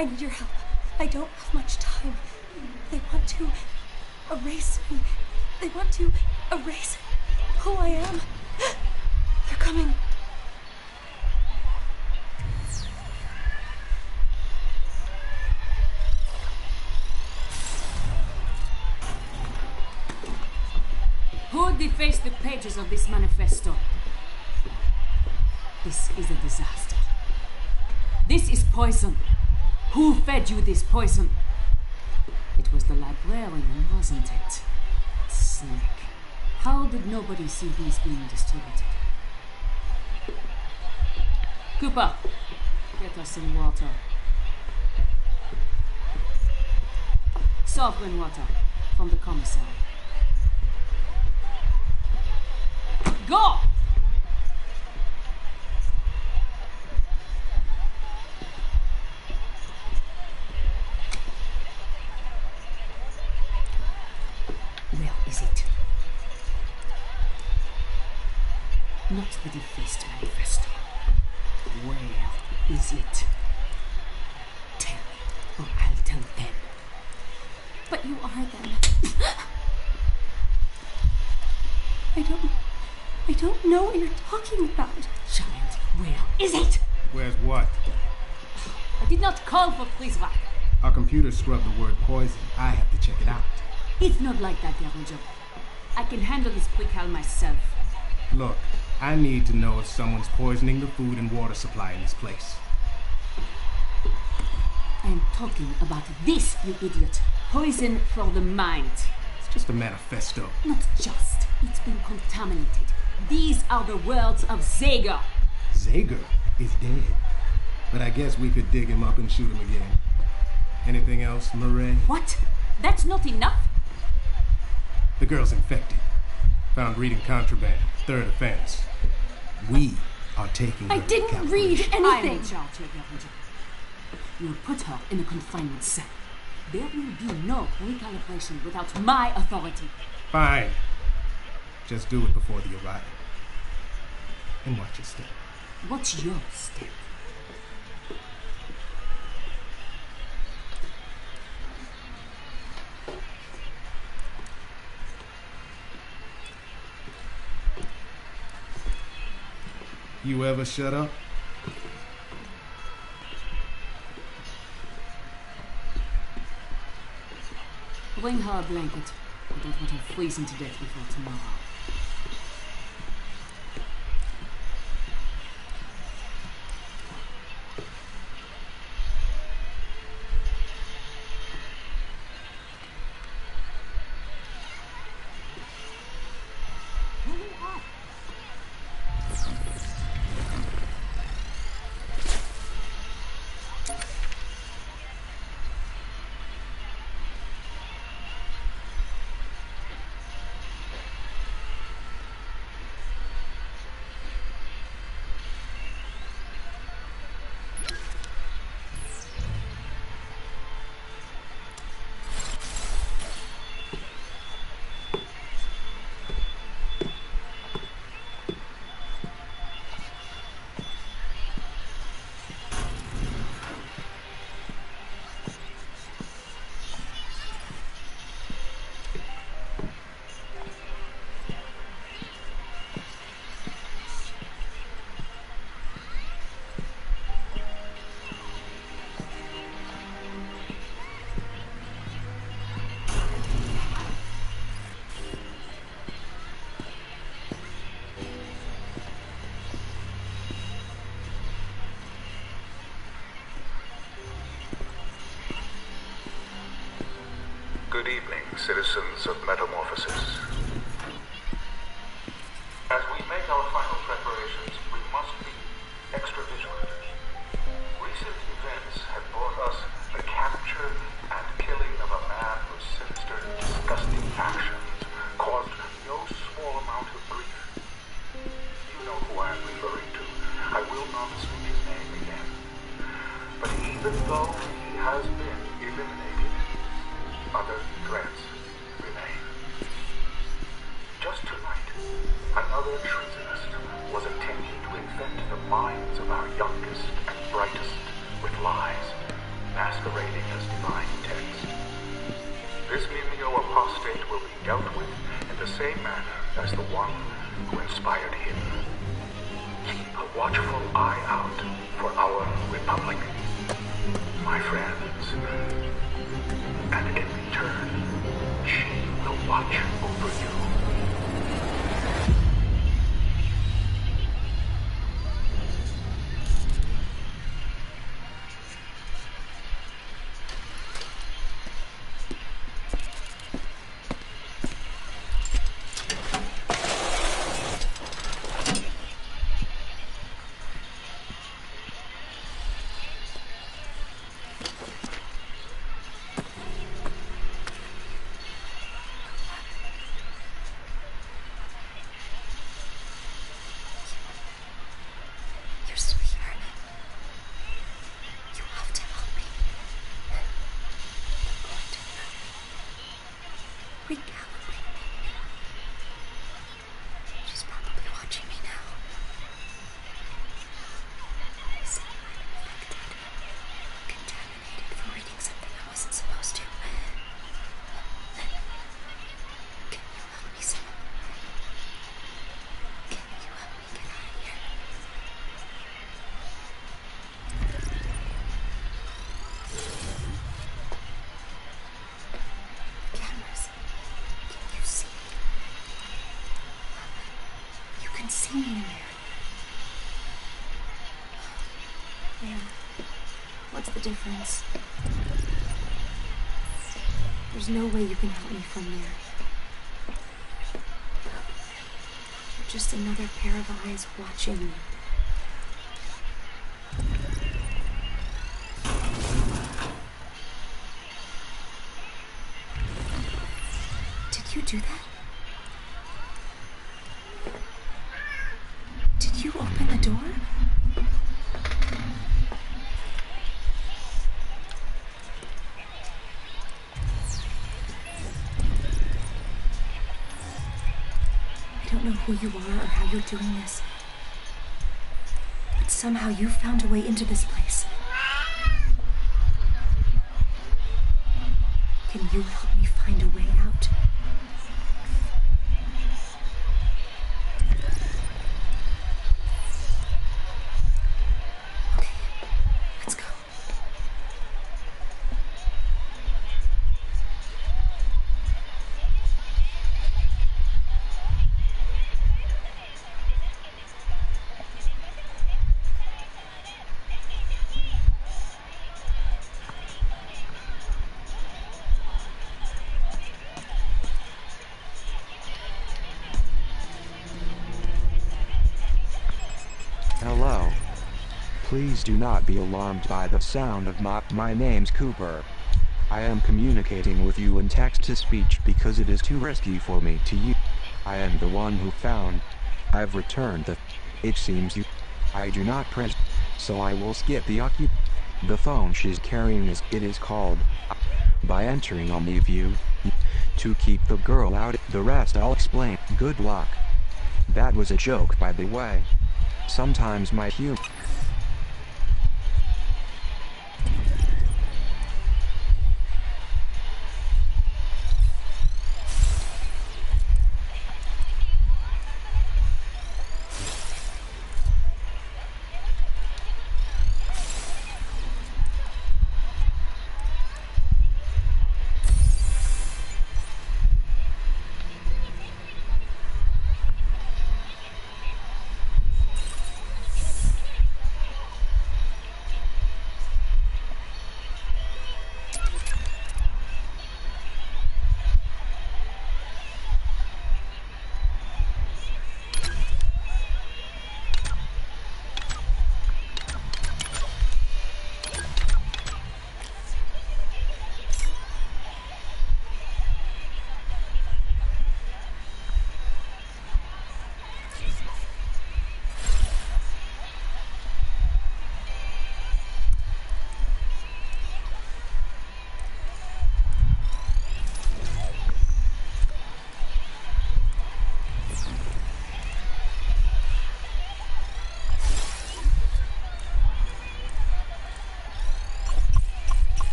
I need your help. I don't have much time. They want to erase me. They want to erase who I am. They're coming. Who defaced the pages of this manifesto? This is a disaster. This is poison. Who fed you this poison? It was the librarian, wasn't it? Slick. How did nobody see these being distributed? Cooper, get us some water. Sovereign water from the commissary. Go! Where is it? Not the defaced manifesto. Where is it? Tell me, or I'll tell them. But you are them. I don't know what you're talking about. Child, where is it? Where's what? I did not call for Frisrak. Our computer scrubbed the word poison. I have to check it out. It's not like that, Derringer. I can handle this Prickal myself. Look, I need to know if someone's poisoning the food and water supply in this place. I am talking about this, you idiot. Poison for the mind. It's just a manifesto. Not just. It's been contaminated. These are the words of Zager. Zager is dead. But I guess we could dig him up and shoot him again. Anything else, Murray? What? That's not enough? The girl's infected. Found reading contraband. Third offense. We are taking her I to didn't read calculation. I am anything. in charge here, Derringer. You will put her in a confinement cell. There will be no recalibration without my authority. Fine. Just do it before the arrival. And watch your step. What's your step? You ever shut up? Bring her a blanket. I don't want her freezing to death before tomorrow. Good evening, citizens of Metamorphosis. As we make our final preparations, we must be extra vigilant. Recent events have brought us the capture and killing of a man whose sinister, disgusting actions caused no small amount of grief. You know who I am referring to. I will not speak his name again. But even though he has been eliminated, other threats remain. Just tonight, another treasonist was attempting to infect the minds of our youngest and brightest with lies, mass same manner as the one who inspired him. Keep a watchful eye out for our Republic, my friends. And in return, she will watch over you. You're still here. You have to help me. I'm going to recalibrate me. She's probably watching me now. They say I'm infected, contaminated for reading something I wasn't supposed to. Can you help me, Sam? Can you help me get out of here? Cameras. Can you see? You can see me in there. Yeah. What's the difference? There's no way you can help me from there. You're just another pair of eyes watching me. Did you do that? Did you open the door? I don't know who you are or how you're doing this, but somehow you found a way into this place. Can you help me find a way out? Okay, let's go. Hello. Please do not be alarmed by the sound of my name's Cooper. I am communicating with you in text-to-speech because it is too risky for me to use. I am the one who found. I've returned the. It seems you. I do not press. So I will skip the The phone she's carrying is called. By entering on the view. To keep the girl out. The rest I'll explain. Good luck. That was a joke, by the way. Sometimes my humor.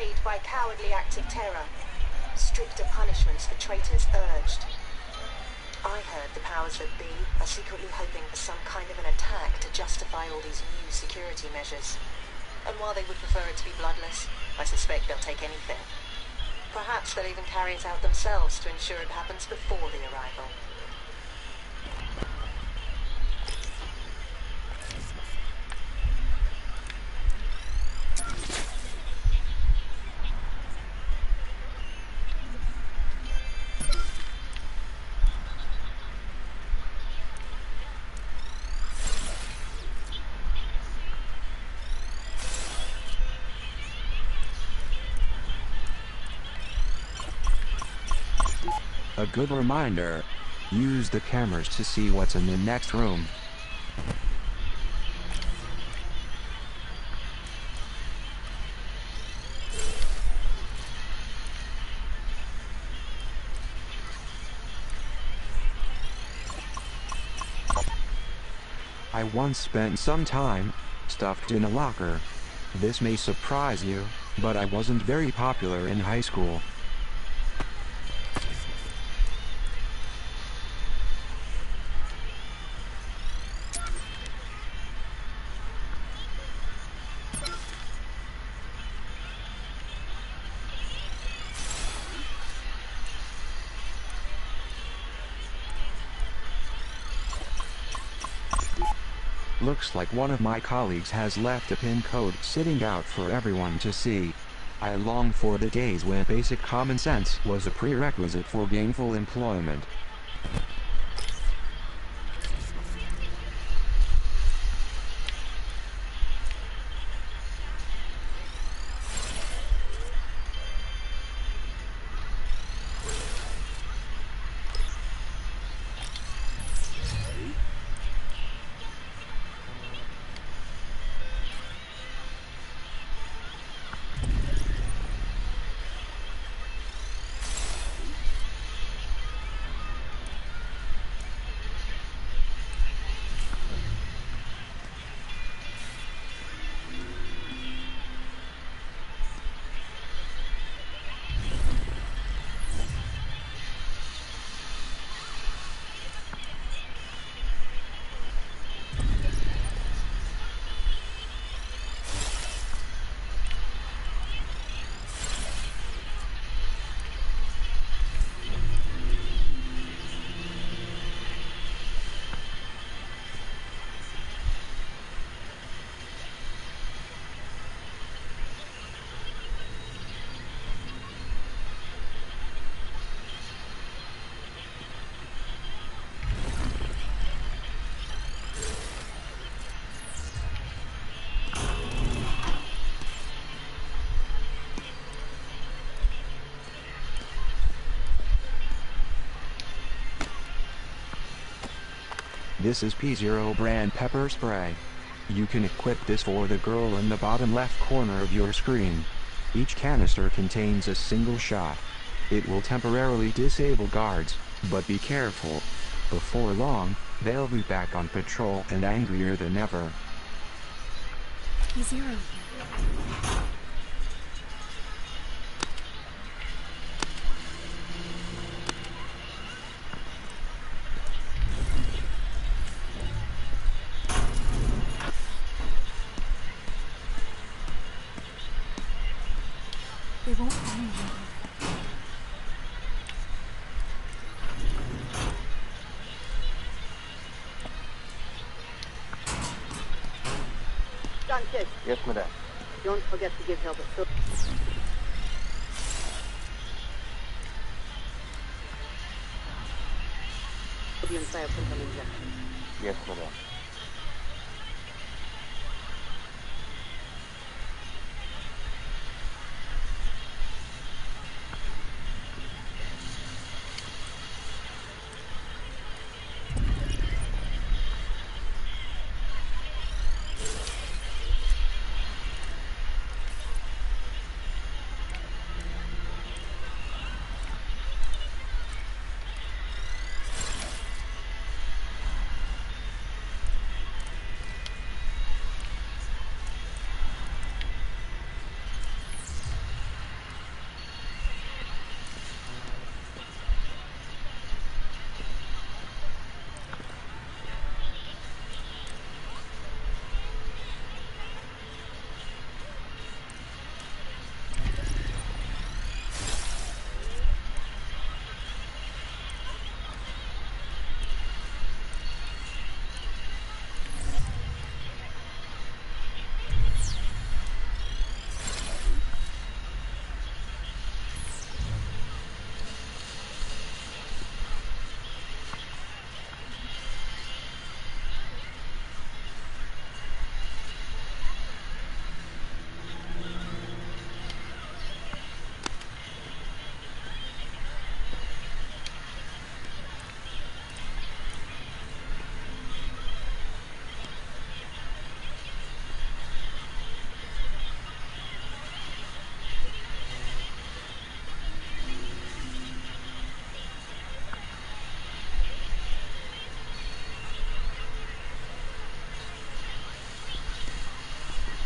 betrayed by cowardly acts of terror. Stricter punishments for traitors urged. I heard the powers that be are secretly hoping for some kind of an attack to justify all these new security measures. And while they would prefer it to be bloodless, I suspect they'll take anything. Perhaps they'll even carry it out themselves to ensure it happens before the arrival. A good reminder. Use the cameras to see what's in the next room. I once spent some time stuffed in a locker. This may surprise you, but I wasn't very popular in high school. Looks like one of my colleagues has left a pin code sitting out for everyone to see. I long for the days when basic common sense was a prerequisite for gainful employment. This is P0 brand pepper spray. You can equip this for the girl in the bottom left corner of your screen. Each canister contains a single shot. It will temporarily disable guards, but be careful. Before long, they'll be back on patrol and angrier than ever. P0 here. They won't find me. Sanchez, Yes, madam. don't forget to give her the sodium thiopentol injection. Yes, madam.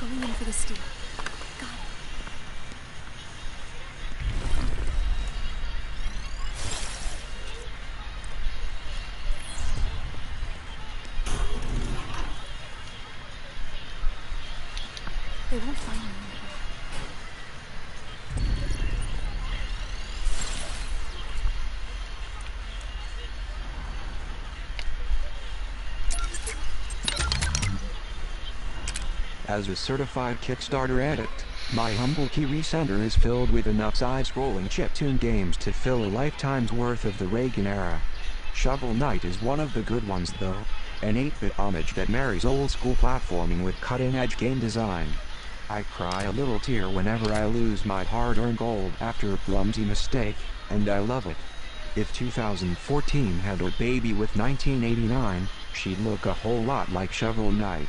Hurry in for the steal. Got it. They won't find me. As a certified Kickstarter addict, my humble key resender is filled with enough side-scrolling chiptune games to fill a lifetime's worth of the Reagan era. Shovel Knight is one of the good ones though, an 8-bit homage that marries old-school platforming with cutting-edge game design. I cry a little tear whenever I lose my hard-earned gold after a clumsy mistake, and I love it. If 2014 had a baby with 1989, she'd look a whole lot like Shovel Knight.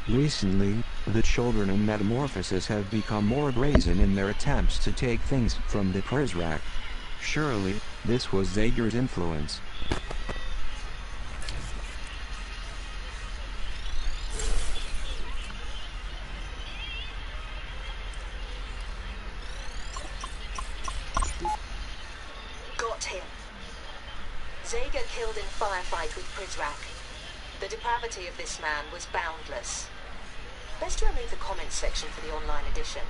Recently, the children in Metamorphosis have become more brazen in their attempts to take things from the Prizrak. Surely, this was Zager's influence. Got him. Zager killed in firefight with Prizrak. The depravity of this man was boundless. Best to remove the comments section for the online edition,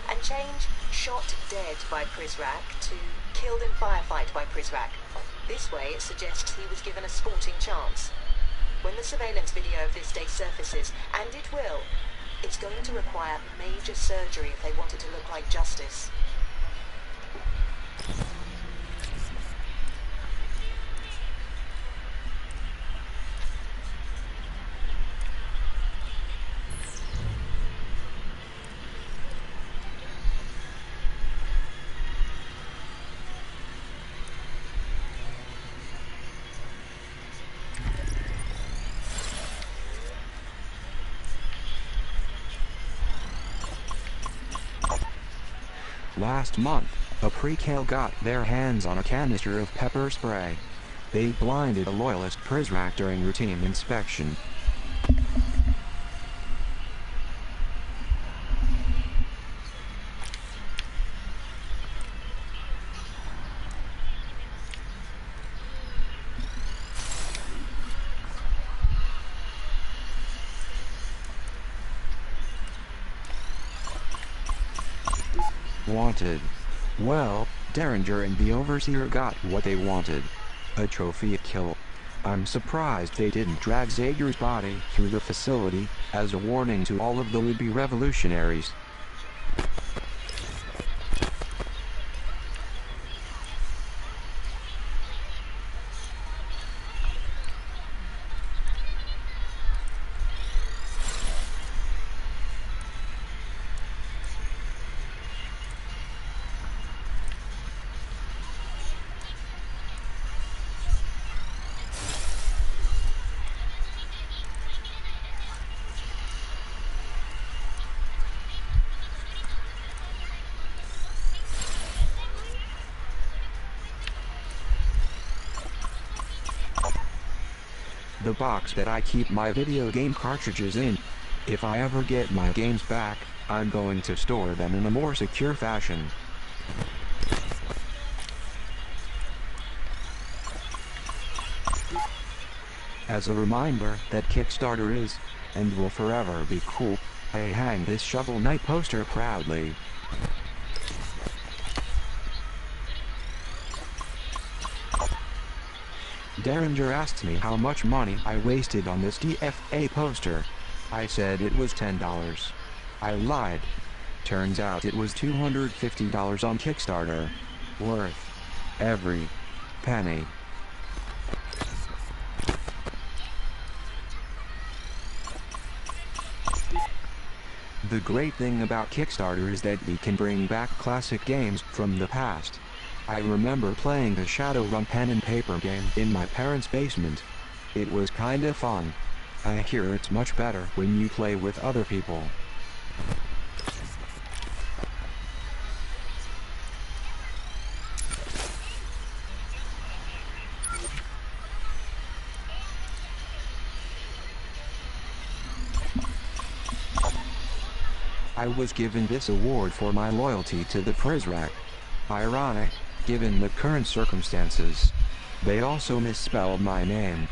and change "shot dead by Prizrak" to "killed in firefight by Prizrak." This way it suggests he was given a sporting chance. When the surveillance video of this day surfaces, and it will, it's going to require major surgery if they want it to look like justice. Last month, a prequel got their hands on a canister of pepper spray. They blinded a loyalist Prizrak during routine inspection. Wanted. Well, Derringer and the Overseer got what they wanted. A trophy kill. I'm surprised they didn't drag Zager's body through the facility, as a warning to all of the would-be revolutionaries. The box that I keep my video game cartridges in. If I ever get my games back, I'm going to store them in a more secure fashion. As a reminder that Kickstarter is, and will forever be cool, I hang this Shovel Knight poster proudly. Derringer asked me how much money I wasted on this DFA poster. I said it was $10. I lied. Turns out it was $250 on Kickstarter. Worth every penny. The great thing about Kickstarter is that we can bring back classic games from the past. I remember playing the Shadowrun pen and paper game in my parents' basement. It was kinda fun. I hear it's much better when you play with other people. I was given this award for my loyalty to the Prizrak. Ironic, given the current circumstances. They also misspelled my name.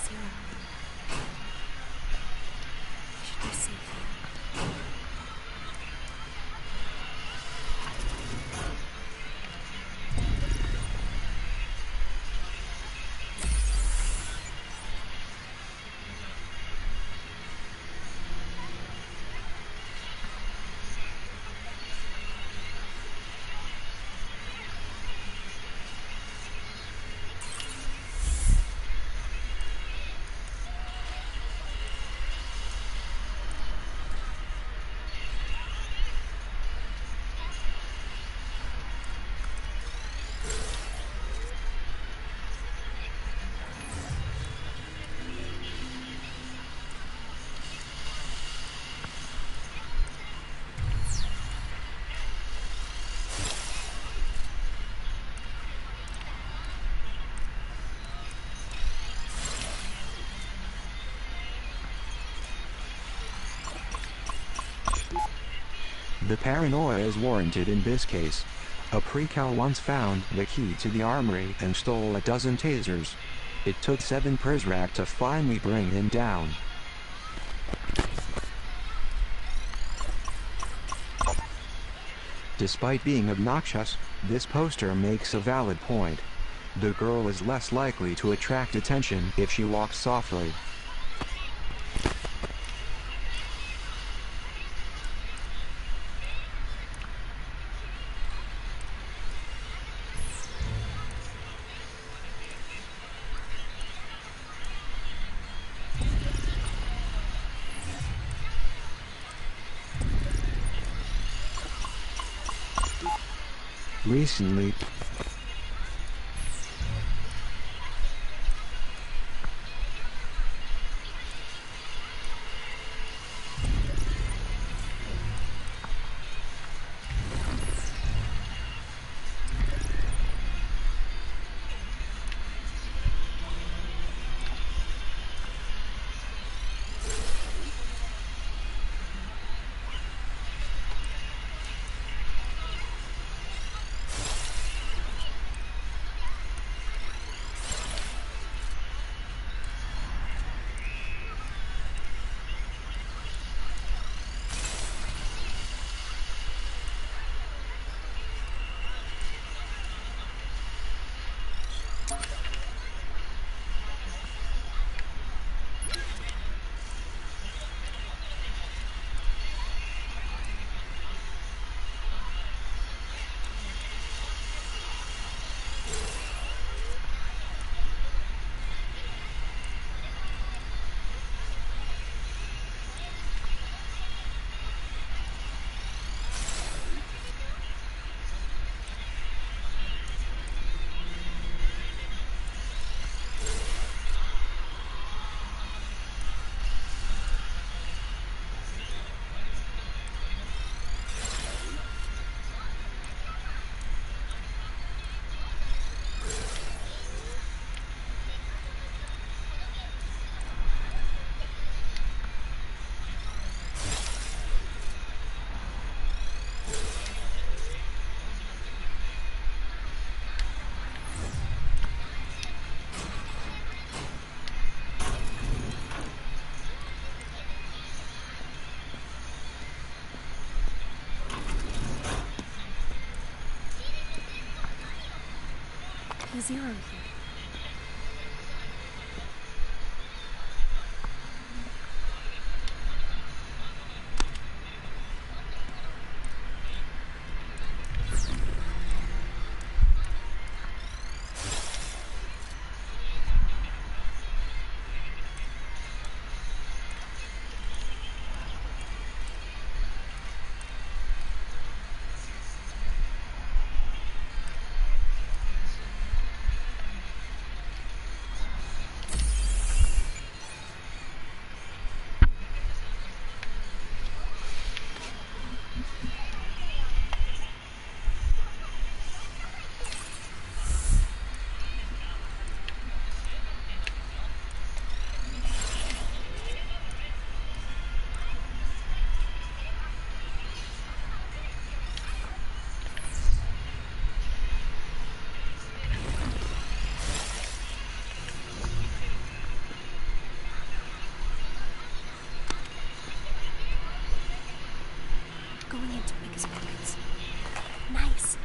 Sarah. Should be safe here. The paranoia is warranted in this case. A precal once found the key to the armory and stole a dozen tasers. It took 7 Prizrak to finally bring him down. Despite being obnoxious, this poster makes a valid point. The girl is less likely to attract attention if she walks softly. Recently, T0 here. Going into biggest pockets. Nice.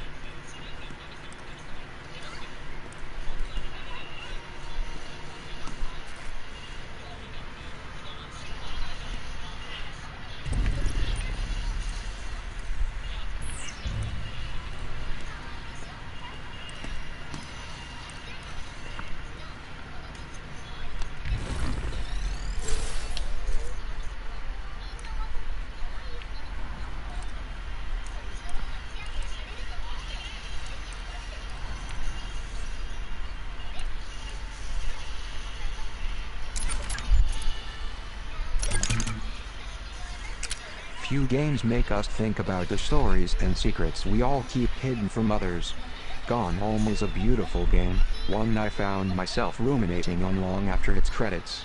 Few games make us think about the stories and secrets we all keep hidden from others. Gone Home is a beautiful game, one I found myself ruminating on long after its credits.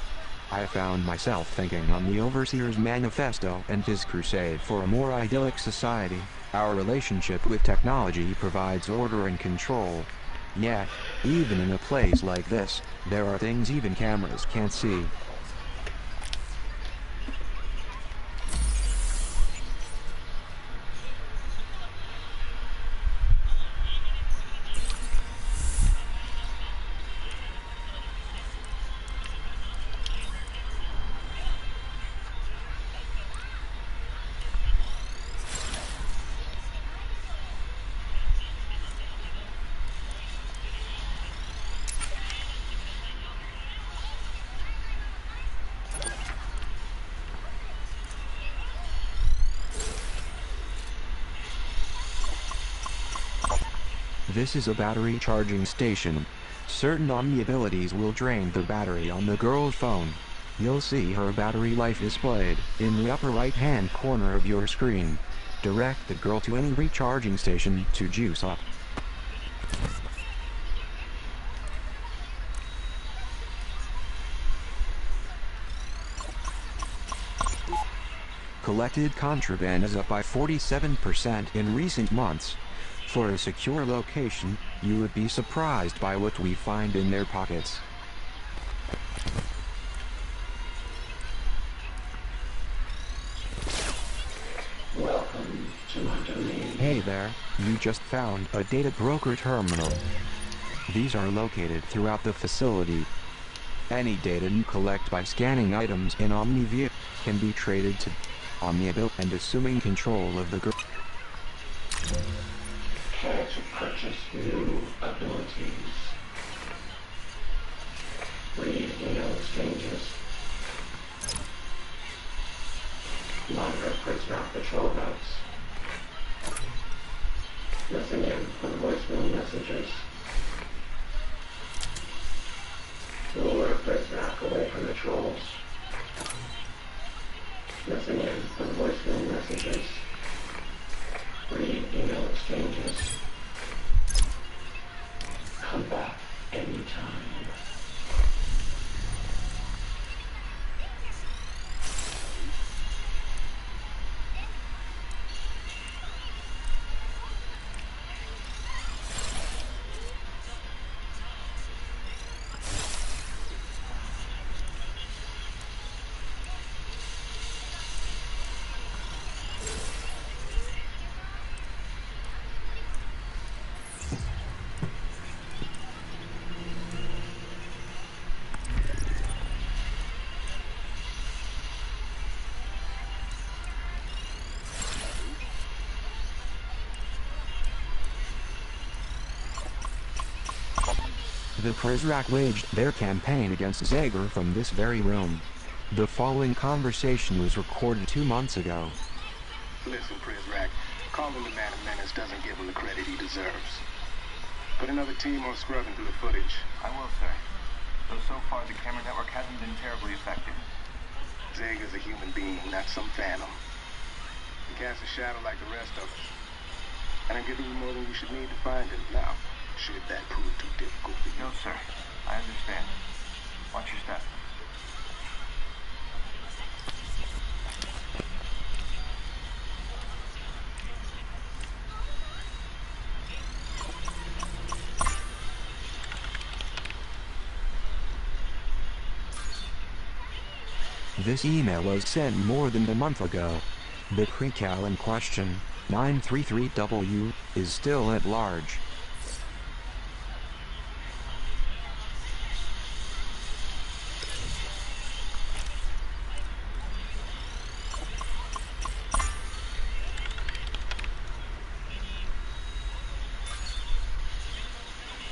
I found myself thinking on the Overseer's manifesto and his crusade for a more idyllic society. Our relationship with technology provides order and control. Yet, even in a place like this, there are things even cameras can't see. This is a battery charging station. Certain Omni abilities will drain the battery on the girl's phone. You'll see her battery life displayed in the upper right hand corner of your screen. Direct the girl to any recharging station to juice up. Collected contraband is up by 47% in recent months. For a secure location, you would be surprised by what we find in their pockets. Welcome to my domain. Hey there, you just found a data broker terminal. These are located throughout the facility. Any data you collect by scanning items in OmniView can be traded to OmniAbil and assuming control of the girl. Care to purchase new abilities? Read email exchanges. Monitor prisoner patrol routes. Listen in for voicemail messages. Lure a prisoner away from the trolls. Listen in for voicemail messages. Read email exchanges. Come back anytime. The Prizrak waged their campaign against Zager from this very room. The following conversation was recorded 2 months ago. Listen, Prizrak, calling the man a menace doesn't give him the credit he deserves. Put another team on scrubbing through the footage. I will, sir. Though so far the camera network hasn't been terribly effective. Zager's a human being, not some phantom. He casts a shadow like the rest of us. And I'm giving you more than you should need to find him now. Should that prove too difficult for you? No, sir. I understand. Watch your step. This email was sent more than a month ago. The Kreekal in question, 933W, is still at large.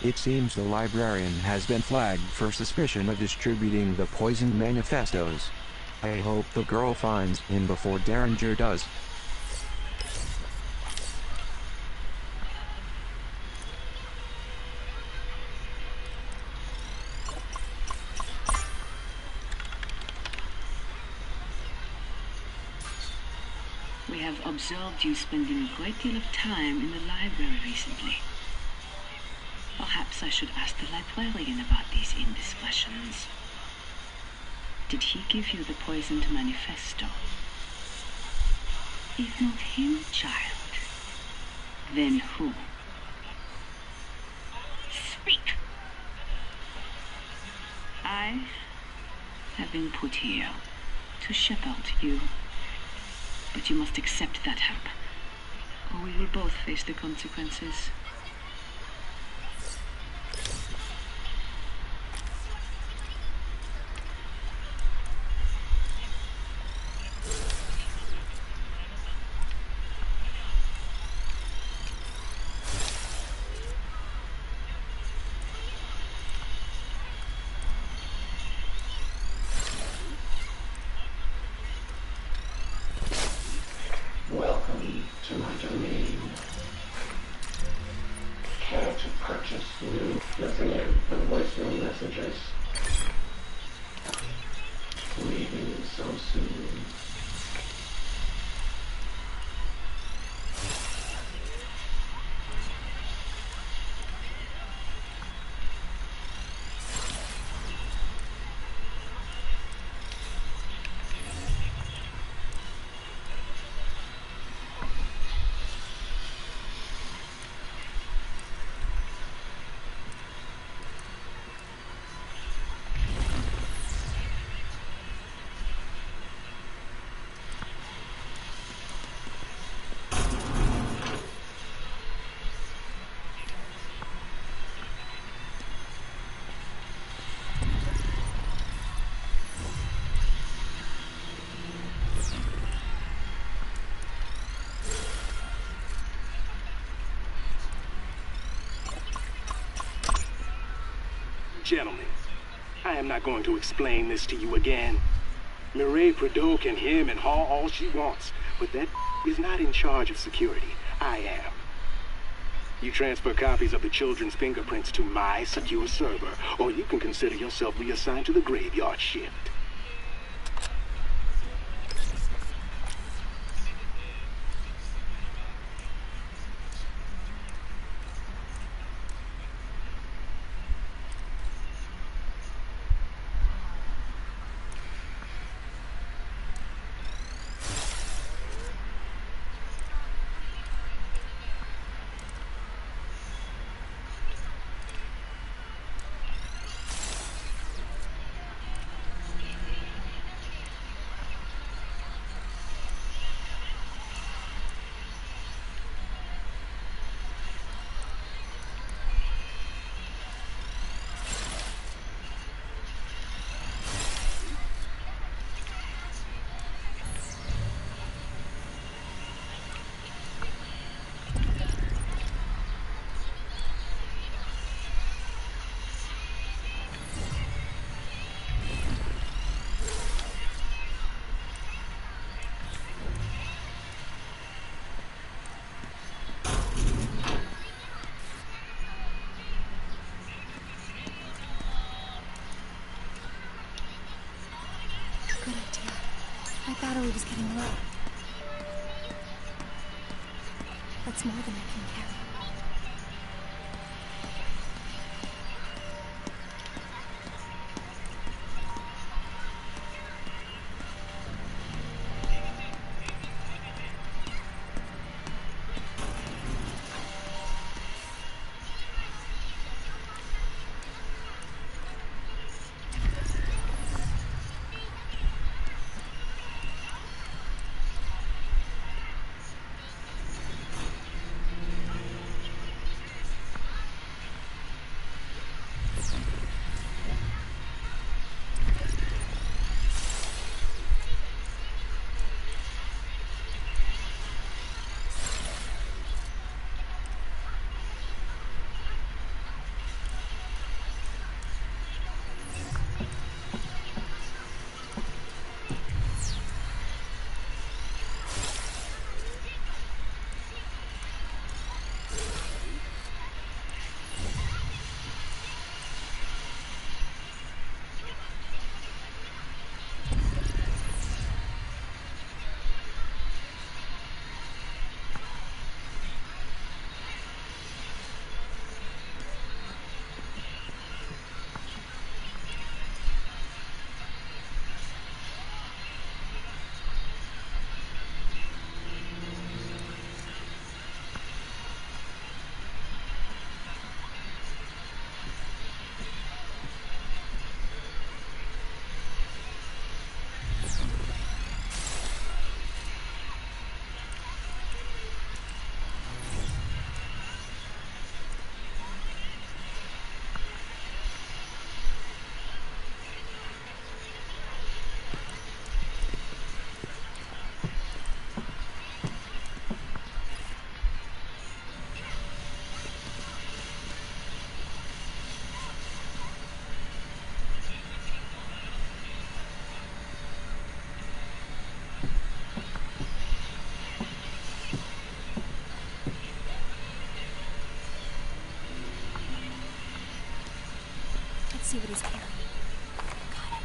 It seems the librarian has been flagged for suspicion of distributing the poisoned manifestos. I hope the girl finds him before Derringer does. We have observed you spending a great deal of time in the library recently. Perhaps I should ask the librarian about these indiscretions. Did he give you the poisoned manifesto? If not him, child, then who? Speak! I have been put here to shepherd you. But you must accept that help, or we will both face the consequences. Welcome to my domain. Care to purchase new lithium and voicemail messages? Leaving so soon. Gentlemen, I am not going to explain this to you again. Mireille Prideaux can hem and haw all she wants, but that is not in charge of security. I am. You transfer copies of the children's fingerprints to my secure server, or you can consider yourself reassigned to the graveyard shift. My battery was getting low. That's more than I can carry. See what he's carrying. Got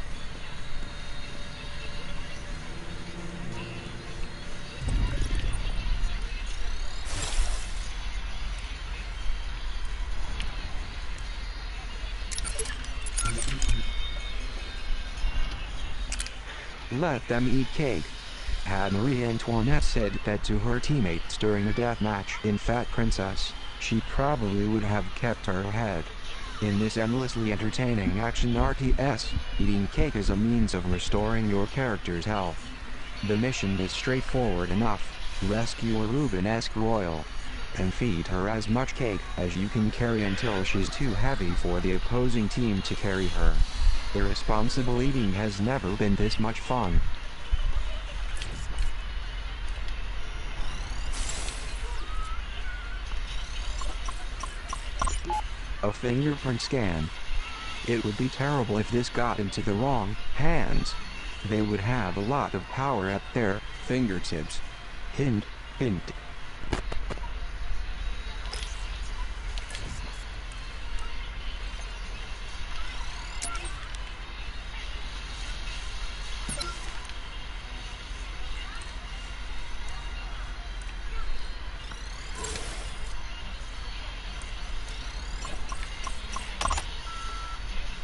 it. Let them eat cake. Had Marie Antoinette said that to her teammates during a death match in Fat Princess, she probably would have kept her head. In this endlessly entertaining action RTS, eating cake is a means of restoring your character's health. The mission is straightforward enough: rescue a Rubenesque royal, and feed her as much cake as you can carry until she's too heavy for the opposing team to carry her. Irresponsible eating has never been this much fun. A fingerprint scan. It would be terrible if this got into the wrong hands. They would have a lot of power at their fingertips. Hint, hint.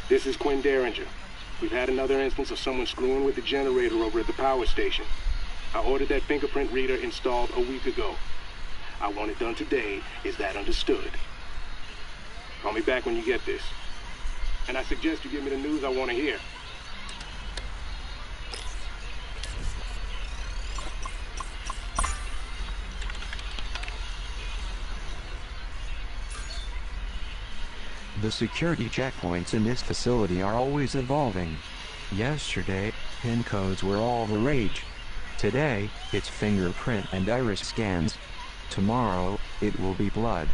This is Quinn Derringer. We've had another instance of someone screwing with the generator over at the power station. I ordered that fingerprint reader installed a week ago. I want it done today. Is that understood? Call me back when you get this. And I suggest you give me the news I want to hear. The security checkpoints in this facility are always evolving. Yesterday, PIN codes were all the rage. Today, it's fingerprint and iris scans. Tomorrow, it will be blood.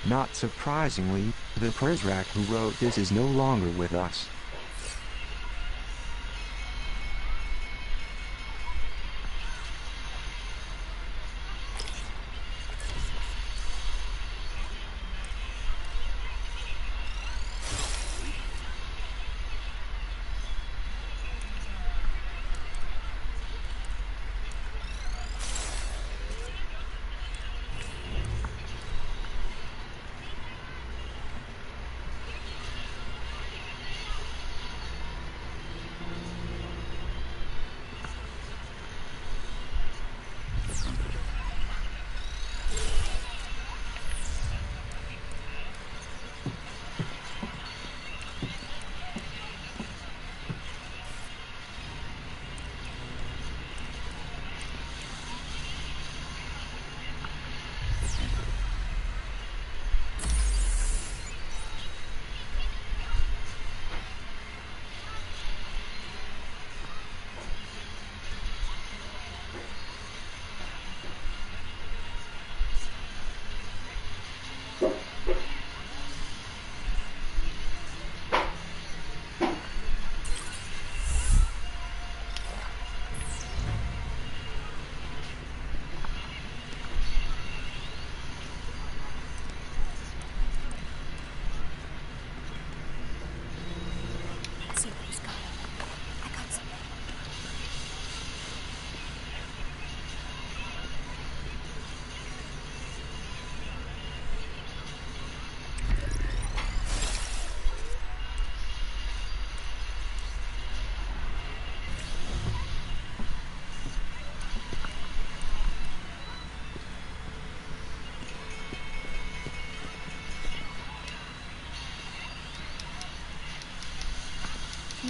Not surprisingly, the Prizrak who wrote this is no longer with us.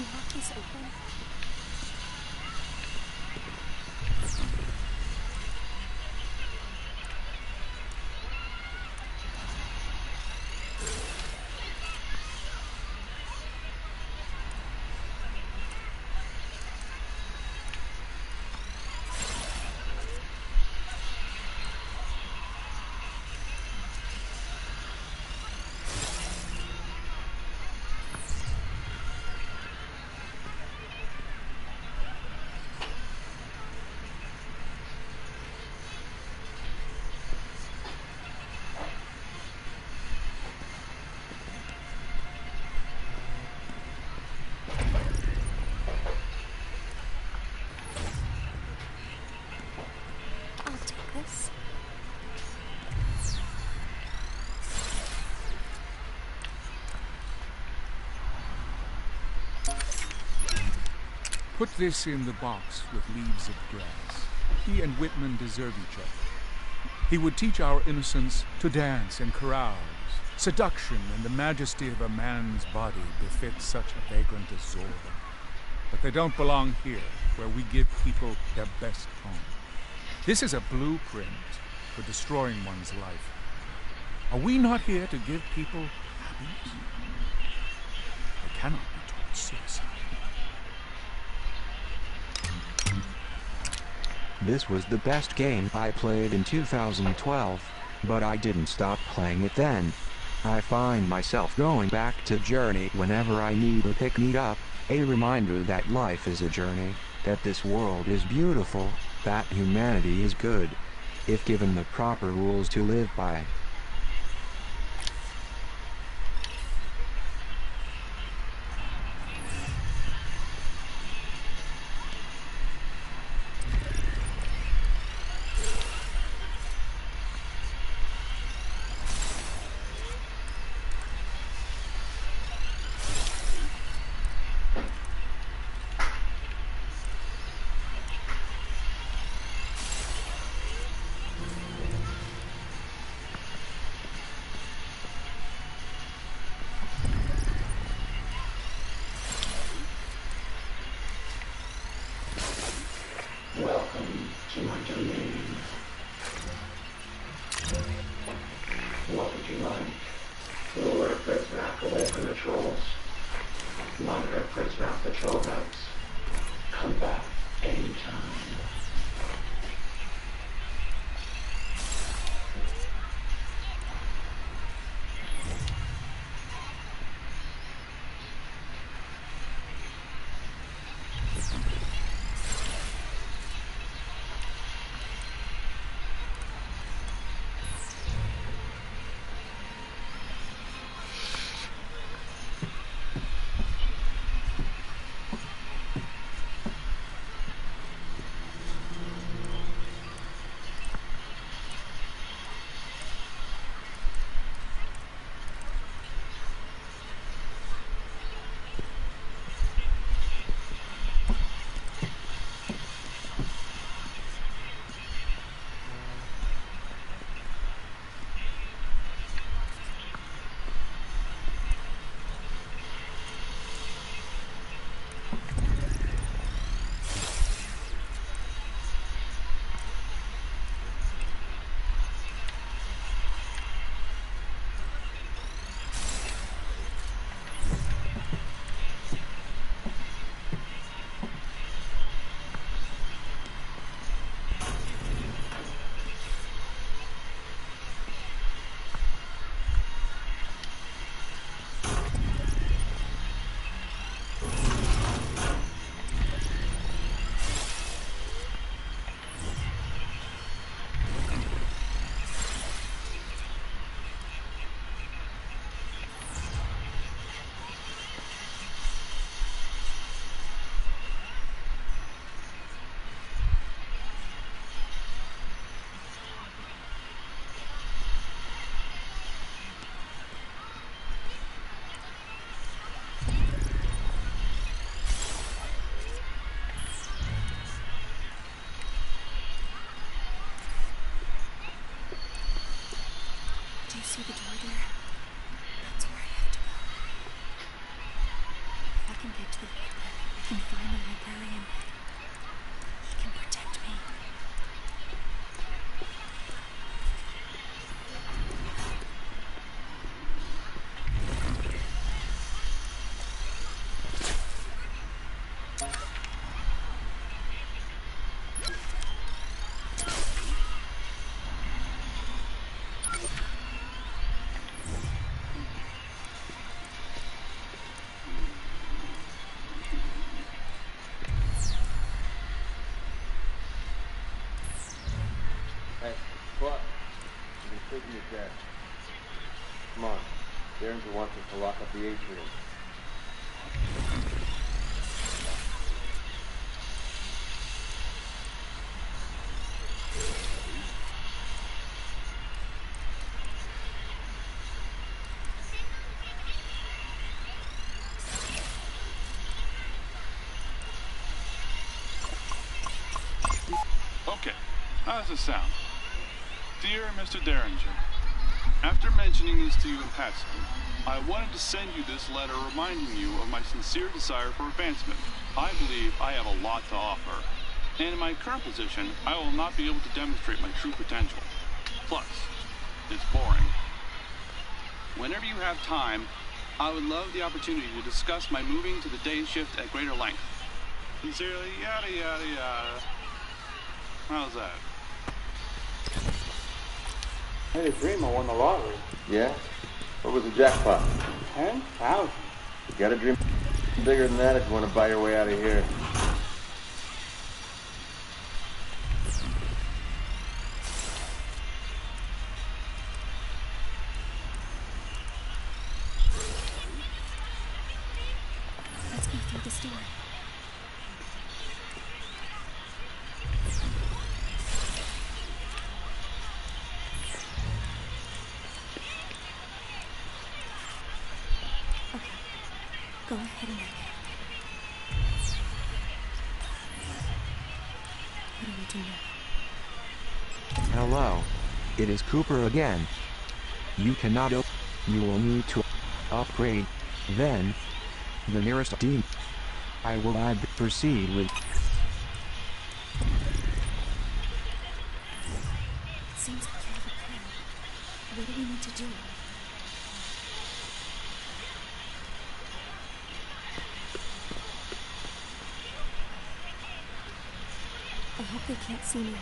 you lock this open? This. Put this in the box with leaves of grass. He and Whitman deserve each other. He would teach our innocents to dance and carouse. Seduction and the majesty of a man's body befit such a vagrant as Zorba. But they don't belong here, where we give people their best home. This is a blueprint for destroying one's life. Are we not here to give people happiness? They cannot be taught suicide. This was the best game I played in 2012, but I didn't stop playing it then. I find myself going back to Journey whenever I need a pick-me-up, a reminder that life is a journey, that this world is beautiful, that humanity is good, if given the proper rules to live by. Welcome to my domain. What would you like? Lure Pritzmack away from the trolls. Monitor Pritzmack patrol routes. Come back anytime. See the door there? That's where I have to go. If I can get to I can find the librarian. He can protect me. Hey, Clark, you've been taking your dad. Come on, Derringer wants us to lock up the atrium. Okay, how does it sound? Dear Mr. Derringer, after mentioning this to you in passing, I wanted to send you this letter reminding you of my sincere desire for advancement. I believe I have a lot to offer, and in my current position, I will not be able to demonstrate my true potential. Plus, it's boring. Whenever you have time, I would love the opportunity to discuss my moving to the day shift at greater length. Sincerely, yada yada yada. How's that? I had a dream I won the lottery. Yeah? What was the jackpot? 10,000. You gotta dream bigger than that if you want to buy your way out of here. Let's go through this door. Go ahead and what do we do now? Hello. It is Cooper again. You cannot open. You will need to upgrade. Then, the nearest team. I will proceed with. Seems like you have a plan. What do we need to do? I hope they can't see me here.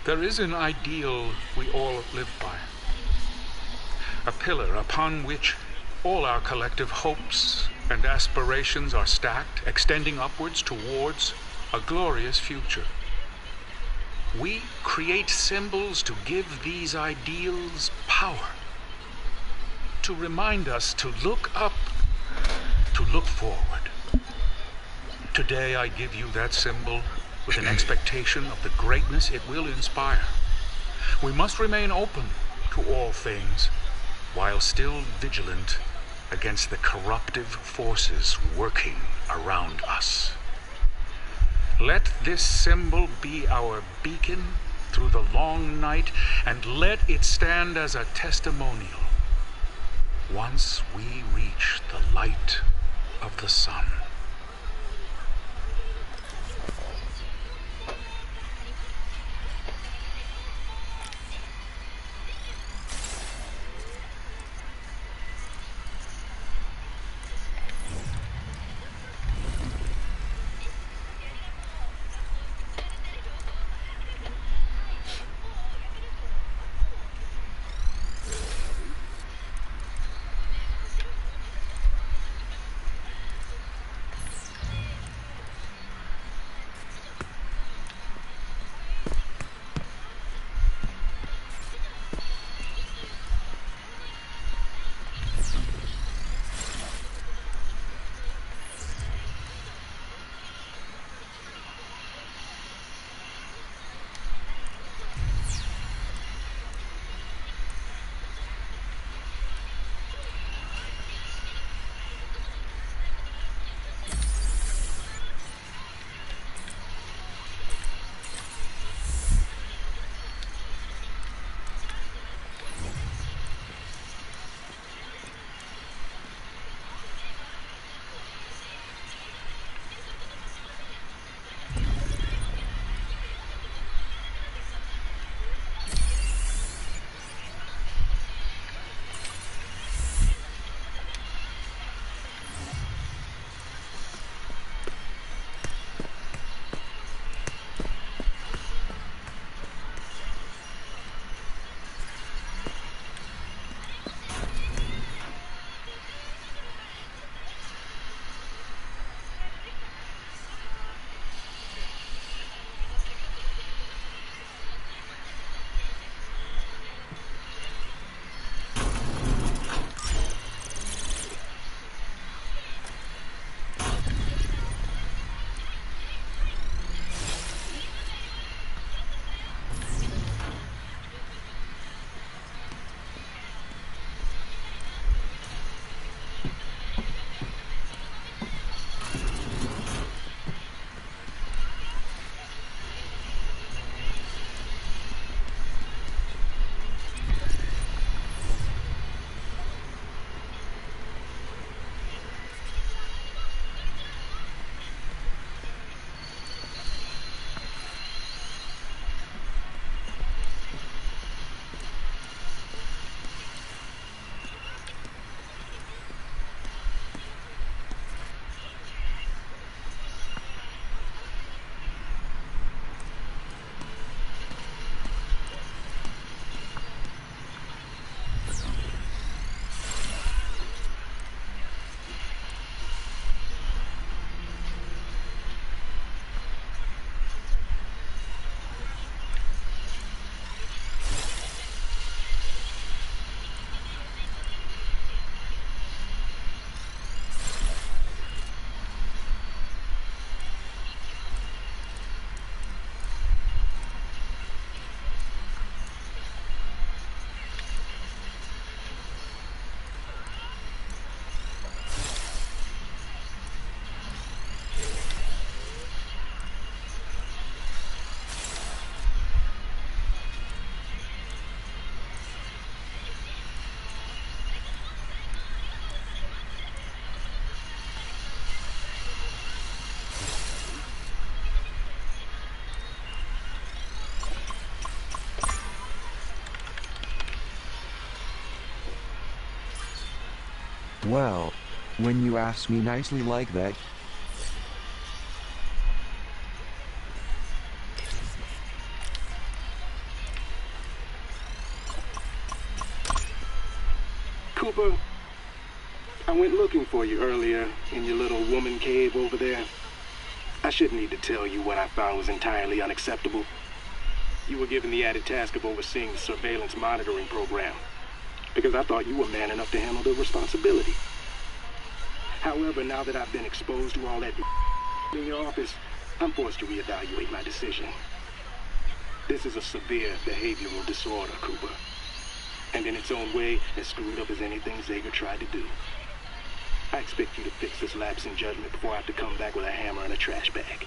There is an ideal we all live by. A pillar upon which all our collective hopes and aspirations are stacked, extending upwards towards a glorious future. We create symbols to give these ideals power, to remind us to look up, to look forward. Today I give you that symbol with an expectation of the greatness it will inspire. We must remain open to all things, while still vigilant against the corruptive forces working around us. Let this symbol be our beacon through the long night, and let it stand as a testimonial once we reach the light of the sun. Well, when you ask me nicely like that, Cooper, I went looking for you earlier in your little woman cave over there. I shouldn't need to tell you what I found was entirely unacceptable. You were given the added task of overseeing the surveillance monitoring program, because I thought you were man enough to handle the responsibility. However, now that I've been exposed to all that in your office, I'm forced to reevaluate my decision. This is a severe behavioral disorder, Cooper. And in its own way, as screwed up as anything Zager tried to do. I expect you to fix this lapse in judgment before I have to come back with a hammer and a trash bag.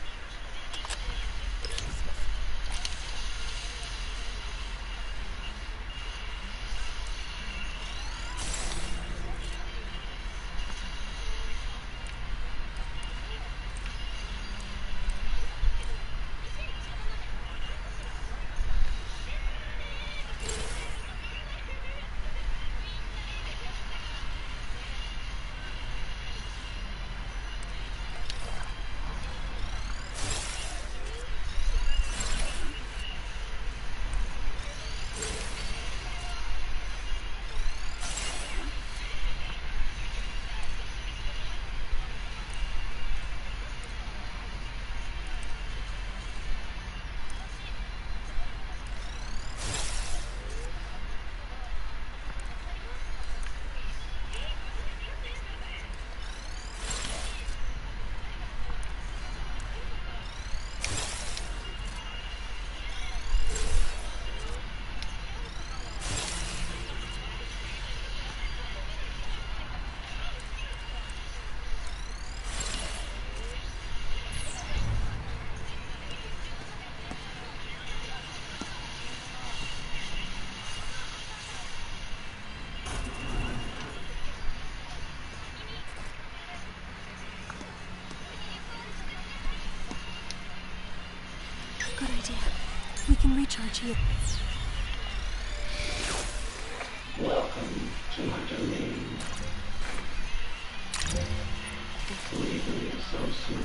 Good idea. We can recharge here. Welcome to my domain. Leaving so soon.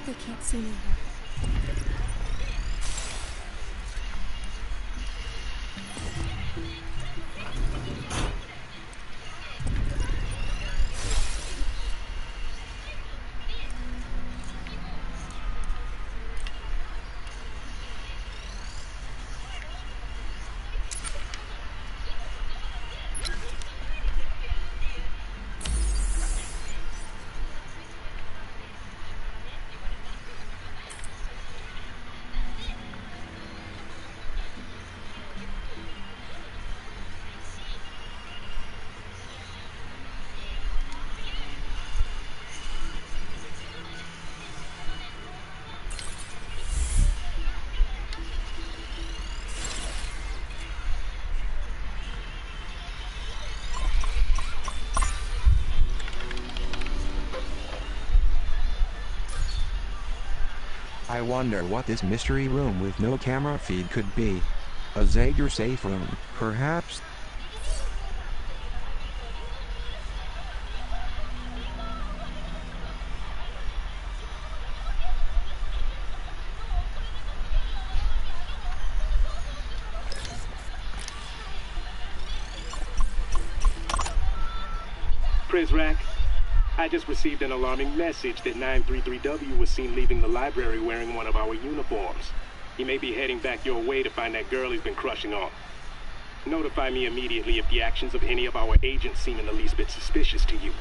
They can't see me here. I wonder what this mystery room with no camera feed could be. A Zager safe room, perhaps? Prizrak, I just received an alarming message that 933W was seen leaving the library wearing one of our uniforms. He may be heading back your way to find that girl he's been crushing on. Notify me immediately if the actions of any of our agents seem in the least bit suspicious to you.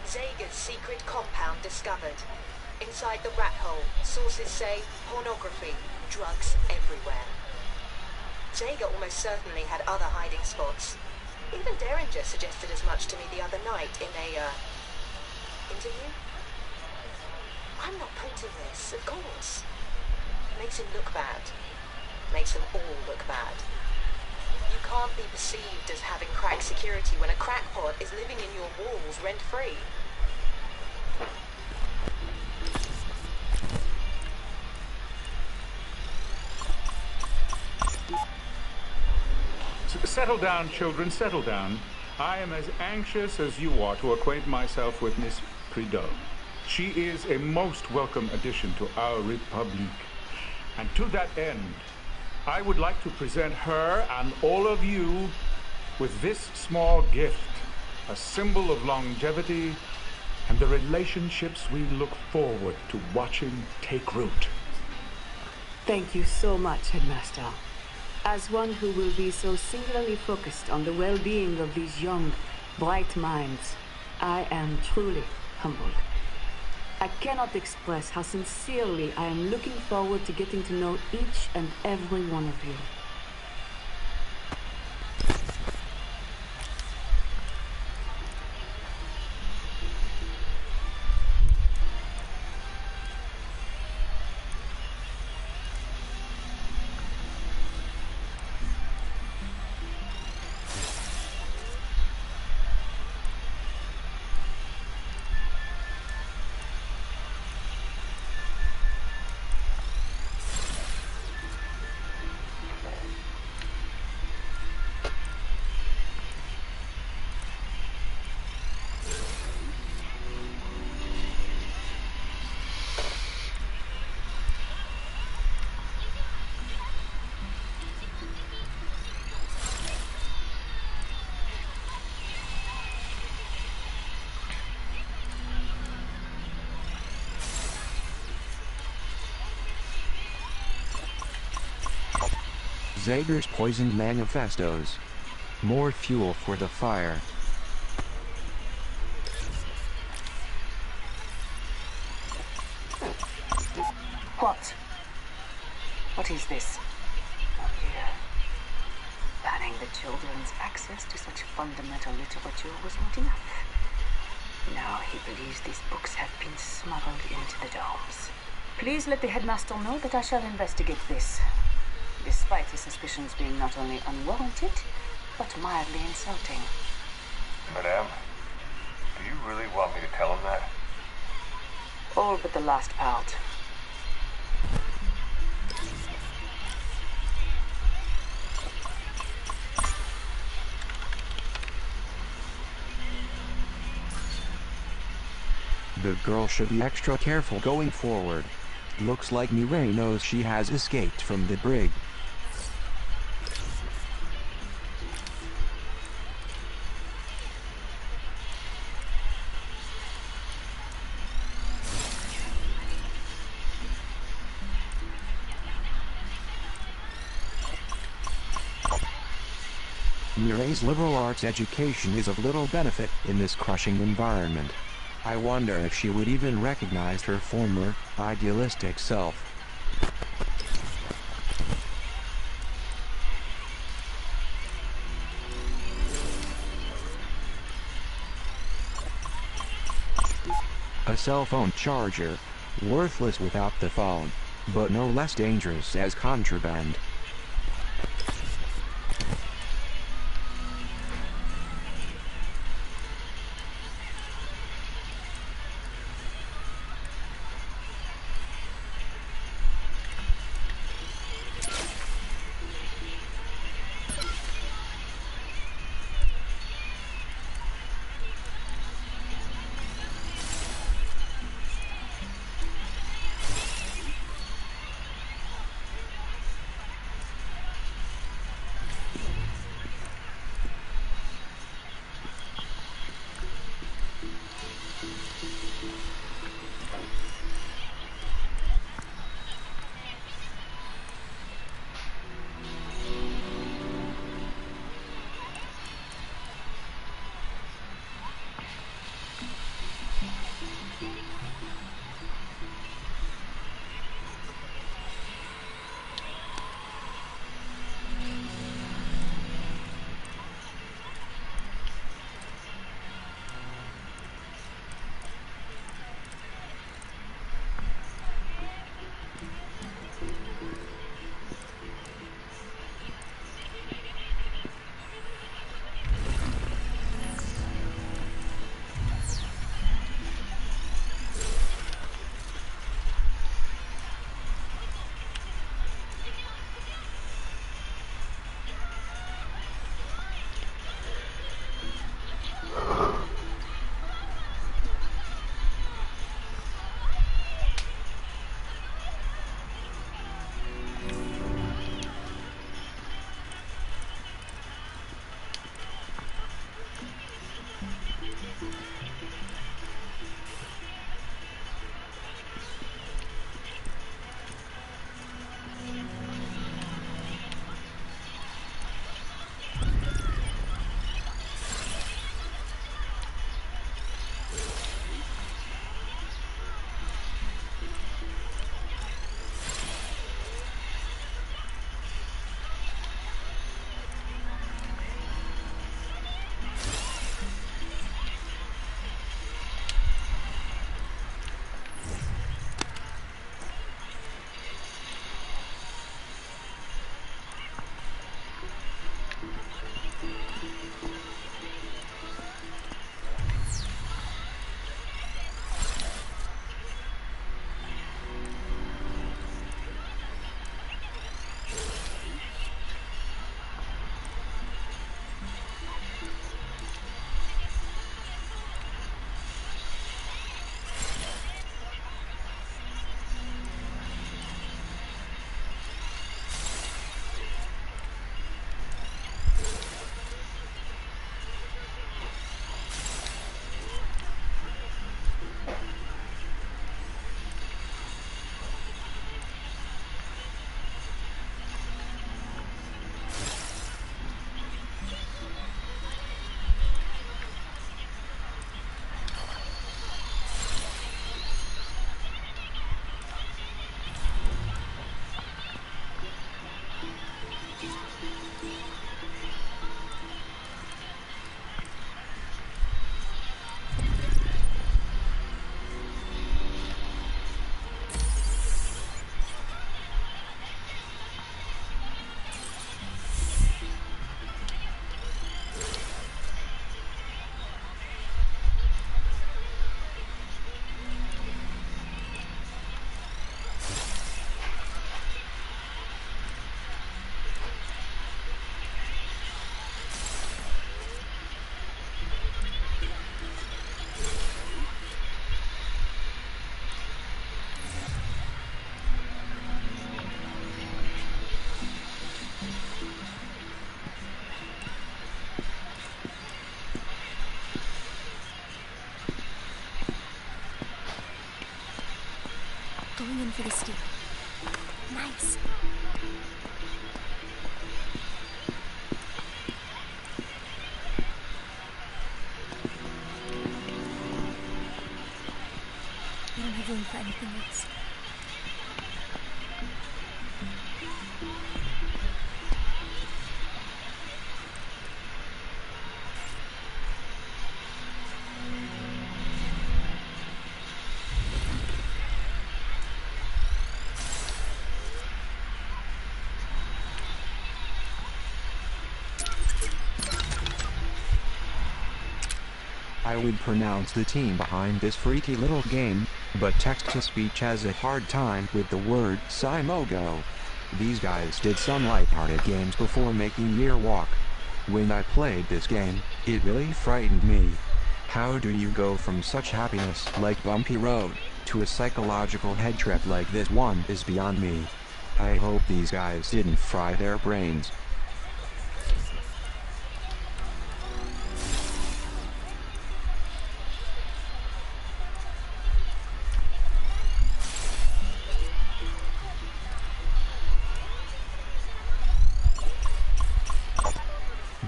Zager's secret compound discovered. Inside the rat hole, sources say pornography, drugs everywhere. Zager almost certainly had other hiding spots. Even Derringer suggested as much to me the other night in a, interview. I'm not printing this, of course. Makes him look bad. Makes them all look bad. You can't be perceived as having crack security when a crackpot is living in your walls rent-free. Settle down, children, settle down. I am as anxious as you are to acquaint myself with Miss Prideaux. She is a most welcome addition to our Republic. And to that end, I would like to present her and all of you with this small gift, a symbol of longevity and the relationships we look forward to watching take root. Thank you so much, Headmaster. As one who will be so singularly focused on the well-being of these young, bright minds, I am truly humbled. I cannot express how sincerely I am looking forward to getting to know each and every one of you. Zager's poisoned manifestos. More fuel for the fire. What? What is this? Oh dear. Banning the children's access to such fundamental literature was not enough. Now he believes these books have been smuggled into the domes. Please let the headmaster know that I shall investigate this, despite his suspicions being not only unwarranted, but mildly insulting. Madame, do you really want me to tell him that? All but the last part. The girl should be extra careful going forward. Looks like Mireille knows she has escaped from the brig. Mireille's liberal arts education is of little benefit in this crushing environment. I wonder if she would even recognize her former, idealistic self. A cell phone charger, worthless without the phone, but no less dangerous as contraband. going in for the steal. Nice. We don't have room for anything else. I would pronounce the team behind this freaky little game, but text-to-speech has a hard time with the word Simogo. These guys did some lighthearted games before making Year Walk. When I played this game, it really frightened me. How do you go from such happiness like Bumpy Road, to a psychological head trip like this one is beyond me. I hope these guys didn't fry their brains.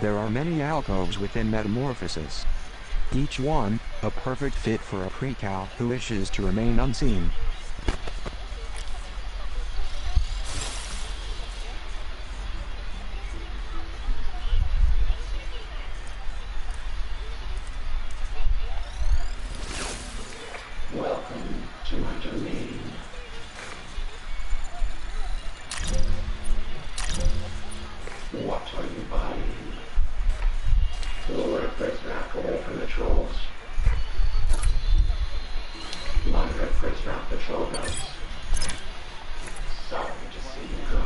There are many alcoves within Metamorphosis. Each one, a perfect fit for a pre-cal who wishes to remain unseen. Welcome to my domain. What are you buying? Lure a prey back away from the trolls. Monitor prey back the troll guns. Sorry to see you go.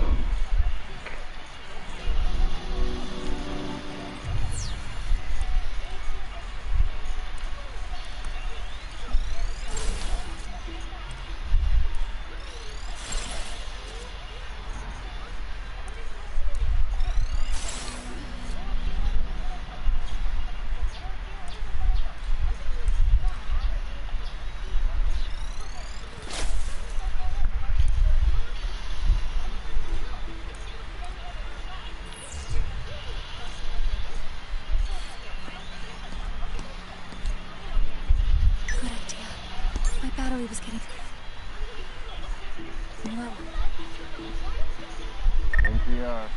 Good idea. My battery was getting low. NPR.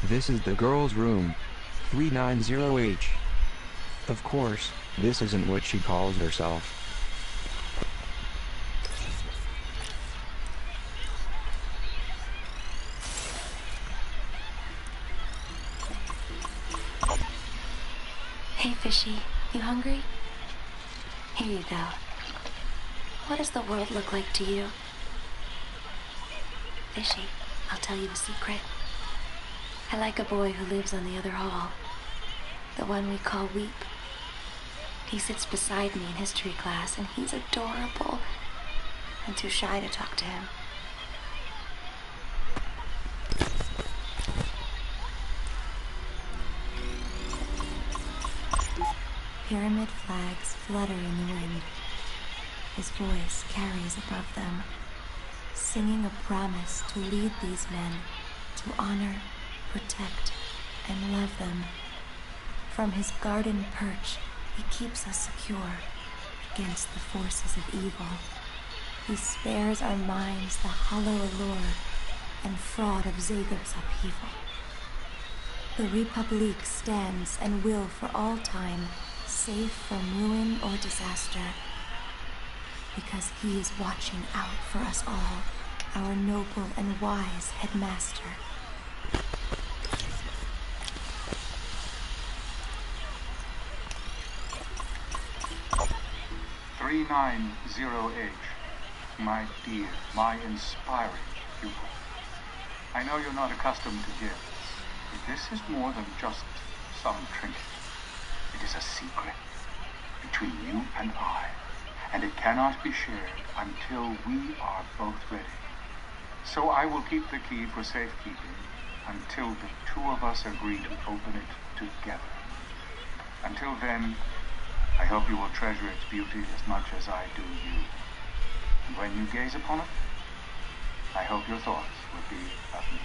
This is the girl's room. 390H. Of course, this isn't what she calls herself. Hey, Fishy, you hungry? Here you go. What does the world look like to you? Fishy, I'll tell you a secret. I like a boy who lives on the other hall. The one we call Weep. He sits beside me in history class, and he's adorable. I'm too shy to talk to him. Pyramid flags flutter in the wind. His voice carries above them. singing a promise to lead these men, to honor, protect, and love them. From his garden perch, he keeps us secure against the forces of evil. He spares our minds the hollow allure and fraud of Zager's upheaval. The Republique stands and will for all time, safe from ruin or disaster, because he is watching out for us all, our noble and wise headmaster. "390H, my dear, my inspiring pupil. I know you're not accustomed to gifts, but this is more than just some trinket. It is a secret between you and I, and it cannot be shared until we are both ready. So I will keep the key for safekeeping until the two of us agree to open it together. Until then, I hope you will treasure its beauty as much as I do you. And when you gaze upon it, I hope your thoughts will be of me."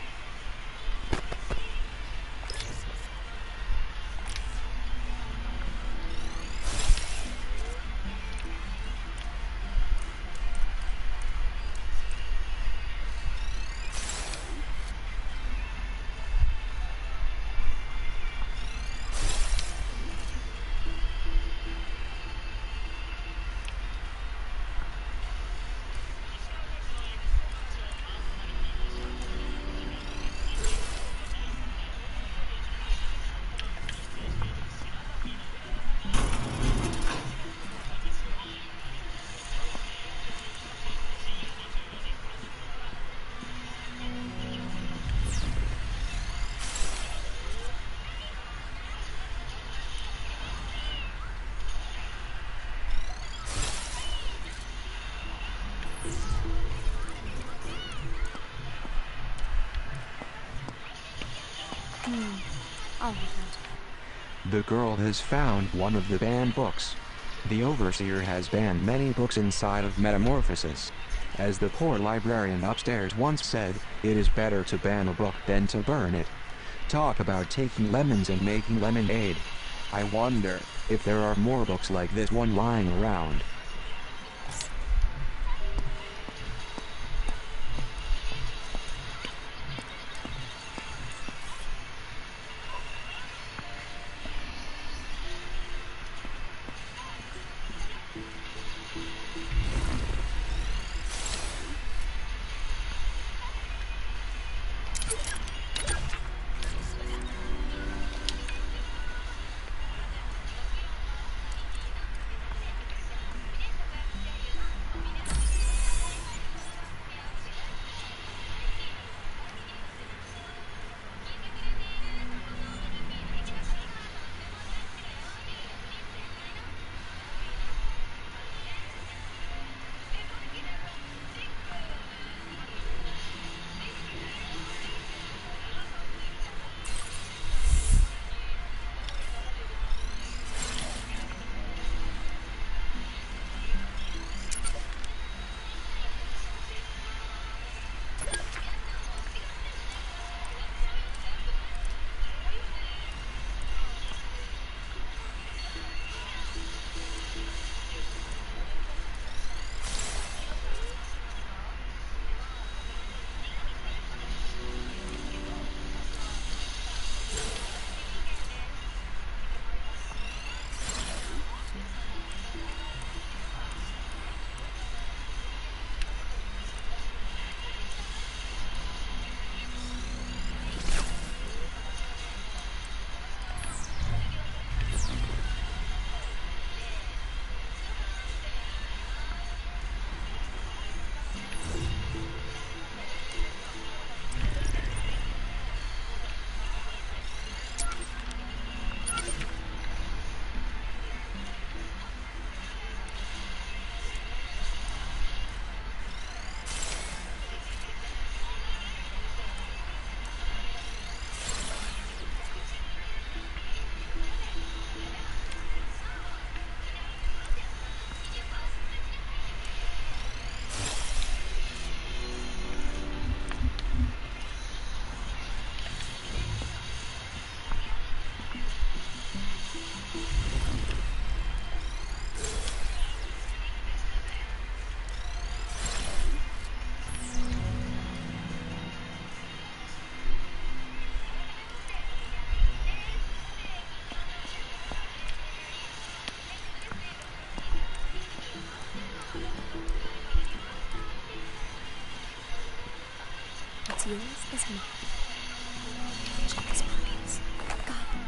The girl has found one of the banned books. The Overseer has banned many books inside of Metamorphosis. As the poor librarian upstairs once said, it is better to ban a book than to burn it. Talk about taking lemons and making lemonade. I wonder if there are more books like this one lying around. What's yours is mine. Check his pockets. Got it.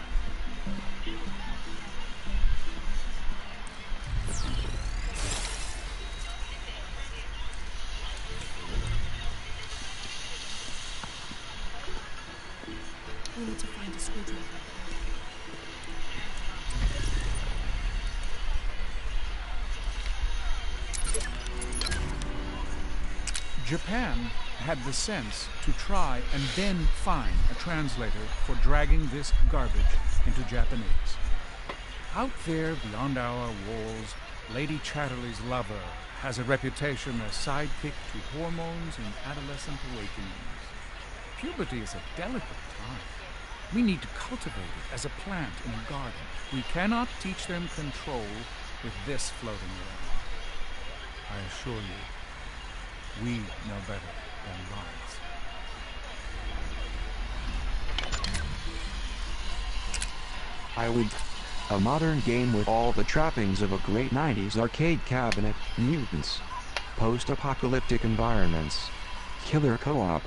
We need to find a screwdriver. Japan had the sense to try and then find a translator for dragging this garbage into Japanese. Out there beyond our walls, Lady Chatterley's lover has a reputation as sidekick to hormones and adolescent awakenings. Puberty is a delicate time. We need to cultivate it as a plant in a garden. We cannot teach them control with this floating around. I assure you, we know better than lies. I would. A modern game with all the trappings of a great 90s arcade cabinet, mutants, post-apocalyptic environments, killer co-op.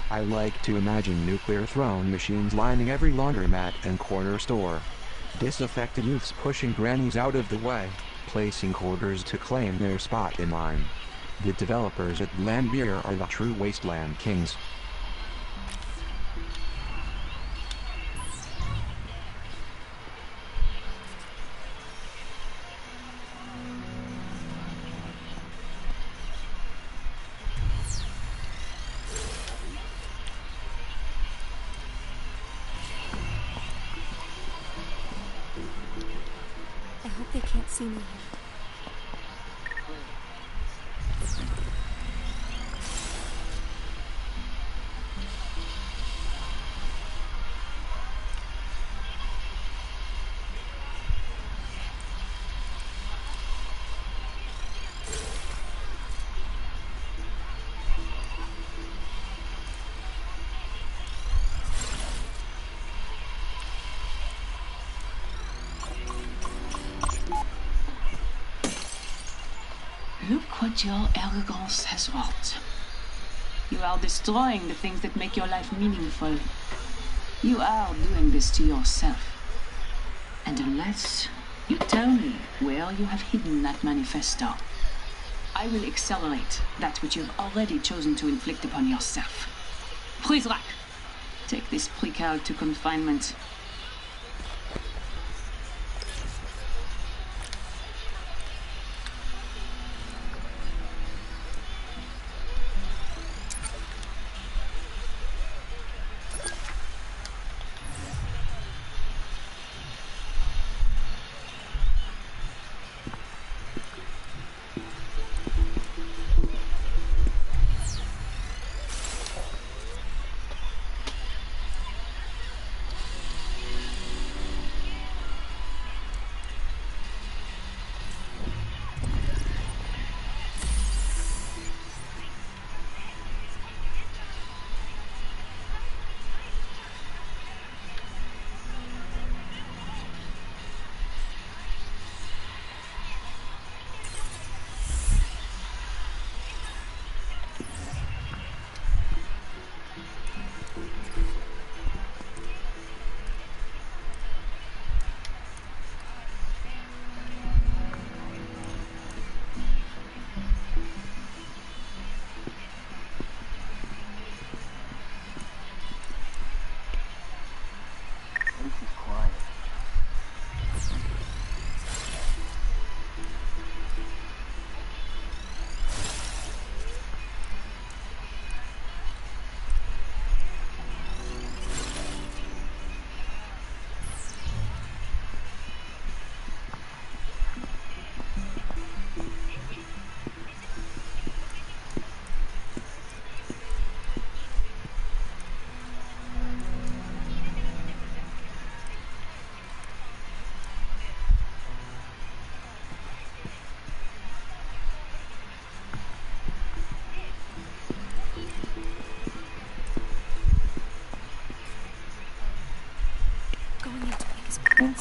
I like to imagine nuclear throne machines lining every laundromat and corner store. Disaffected youths pushing grannies out of the way, placing quarters to claim their spot in line. The developers at Landbeer are the true wasteland kings. I hope they can't see me here. Look what your arrogance has wrought. You are destroying the things that make your life meaningful. You are doing this to yourself. And unless you tell me where you have hidden that manifesto, I will accelerate that which you've already chosen to inflict upon yourself. Prizrak, take this precal to confinement.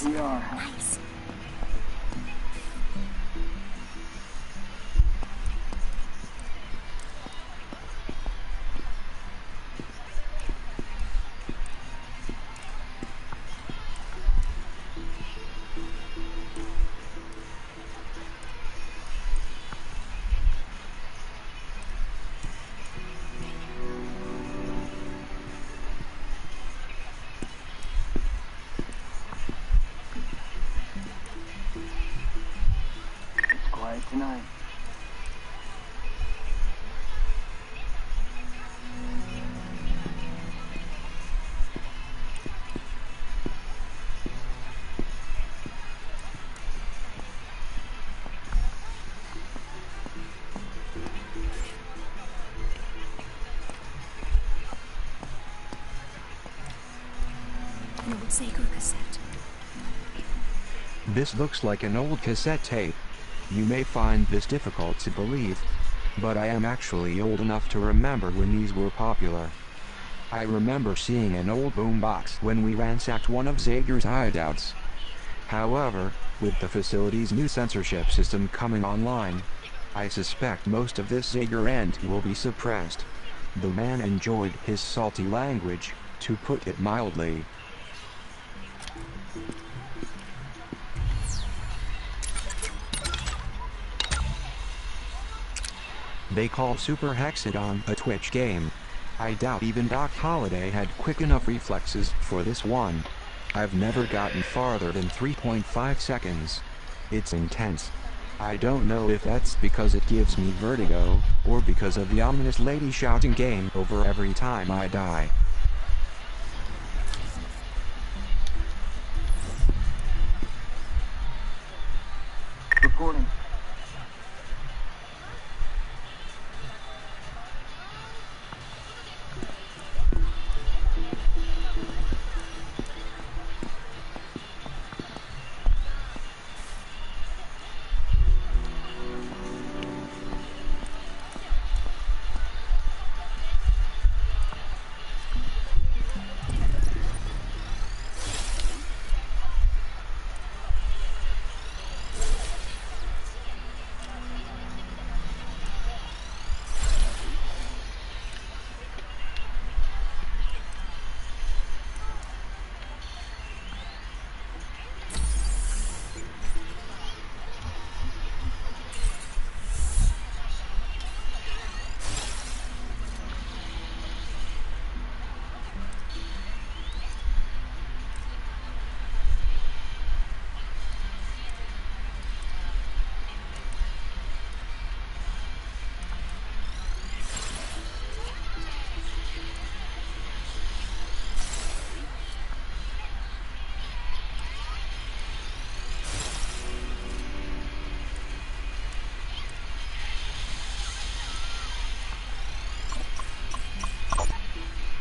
We are. Nice. an old Zager cassette. This looks like an old cassette tape. You may find this difficult to believe, but I am actually old enough to remember when these were popular. I remember seeing an old boombox when we ransacked one of Zager's hideouts. However, with the facility's new censorship system coming online, I suspect most of this Zager end will be suppressed. The man enjoyed his salty language, to put it mildly. They call Super Hexagon a Twitch game. I doubt even Doc Holliday had quick enough reflexes for this one. I've never gotten farther than 3.5 seconds. It's intense. I don't know if that's because it gives me vertigo, or because of the ominous lady shouting game over every time I die. Reporting.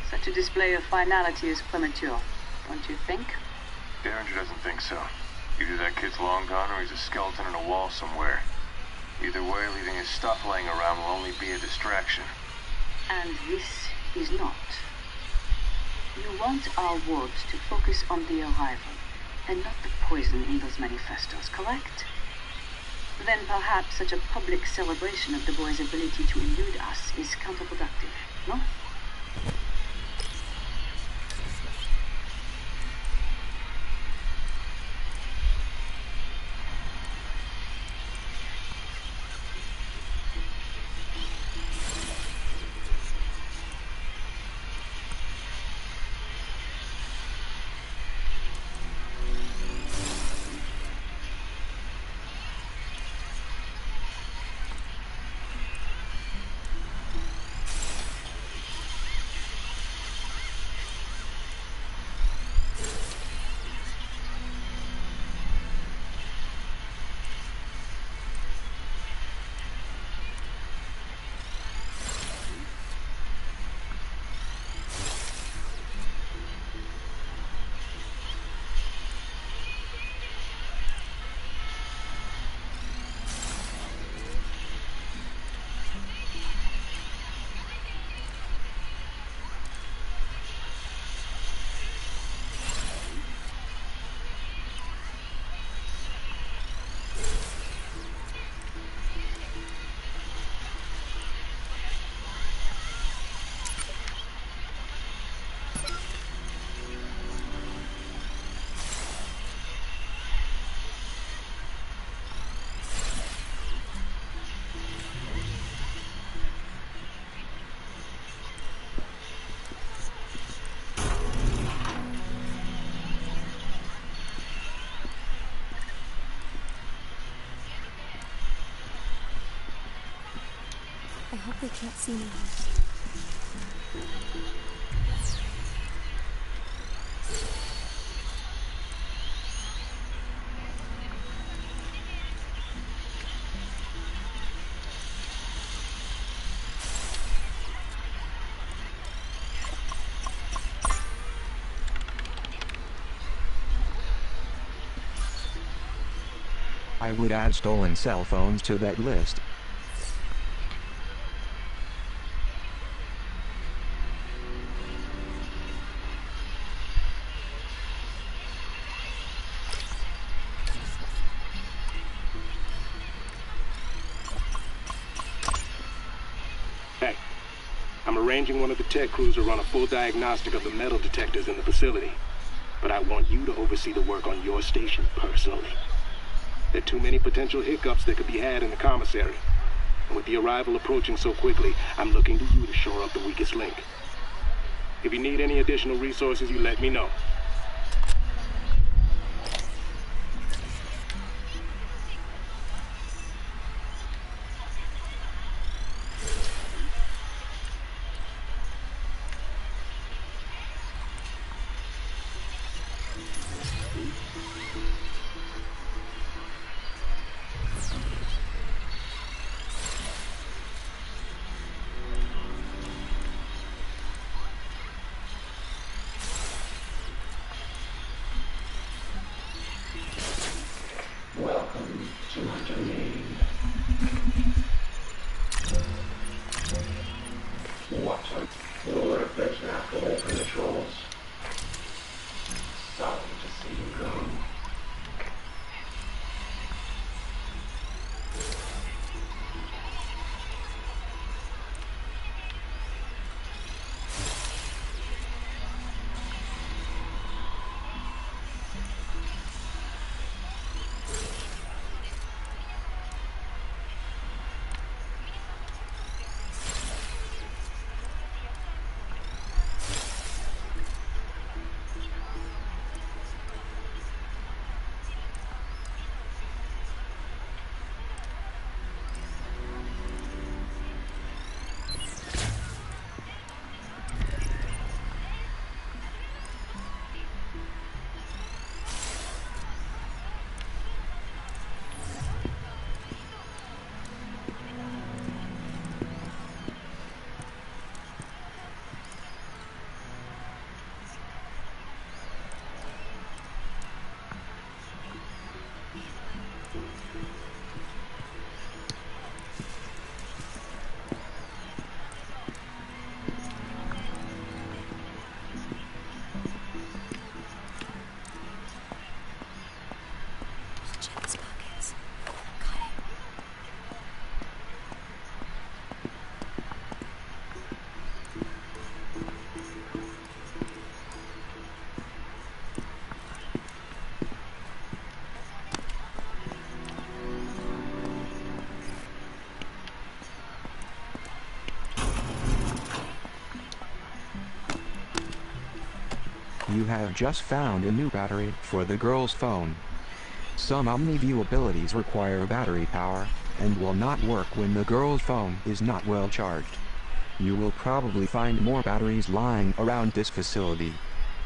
Such a display of finality is premature, don't you think? Derringer doesn't think so. Either that kid's long gone or he's a skeleton in a wall somewhere. Either way, leaving his stuff laying around will only be a distraction. And this is not. You want our words to focus on the arrival, and not the poison in those manifestos, correct? Then perhaps such a public celebration of the boy's ability to elude us is counterproductive, no? I hope they can't see me. I would add stolen cell phones to that list. Hey, I'm arranging one of the tech crews to run a full diagnostic of the metal detectors in the facility. But I want you to oversee the work on your station personally. There are too many potential hiccups that could be had in the commissary. And with the arrival approaching so quickly, I'm looking to you to shore up the weakest link. If you need any additional resources, you let me know. Welcome to my domain. What a lure of those back away from the trolls. Sorry to see you go. You have just found a new battery for the girl's phone. Some OmniView abilities require battery power, and will not work when the girl's phone is not well charged. You will probably find more batteries lying around this facility.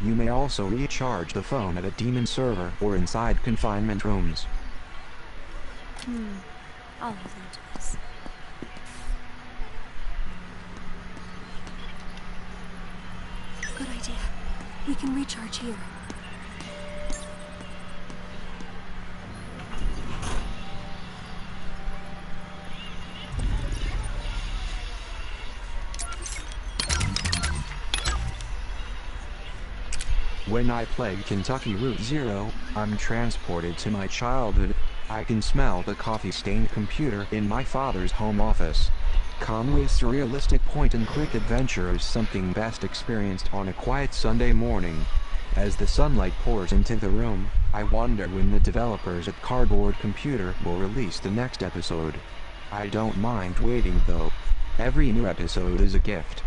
You may also recharge the phone at a demon server or inside confinement rooms. I'll hold on to this. Good idea. We can recharge here. When I play Kentucky Route Zero, I'm transported to my childhood. I can smell the coffee-stained computer in my father's home office. Conway's surrealistic point-and-click adventure is something best experienced on a quiet Sunday morning. As the sunlight pours into the room, I wonder when the developers at Cardboard Computer will release the next episode. I don't mind waiting though. Every new episode is a gift.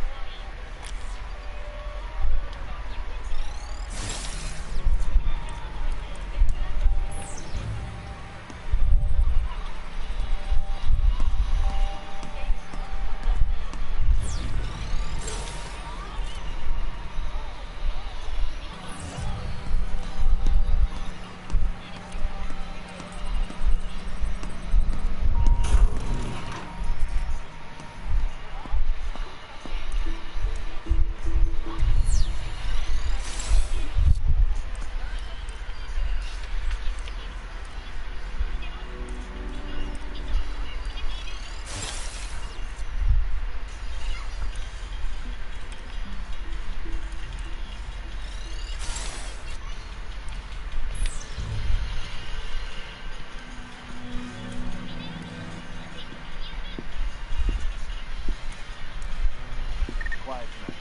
quiet tonight.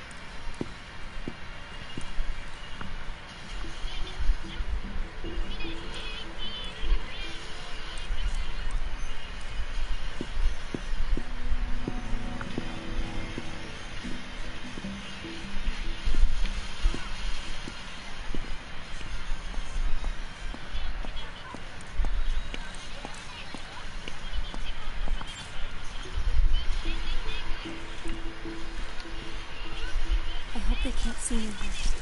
I hope they can't see me here.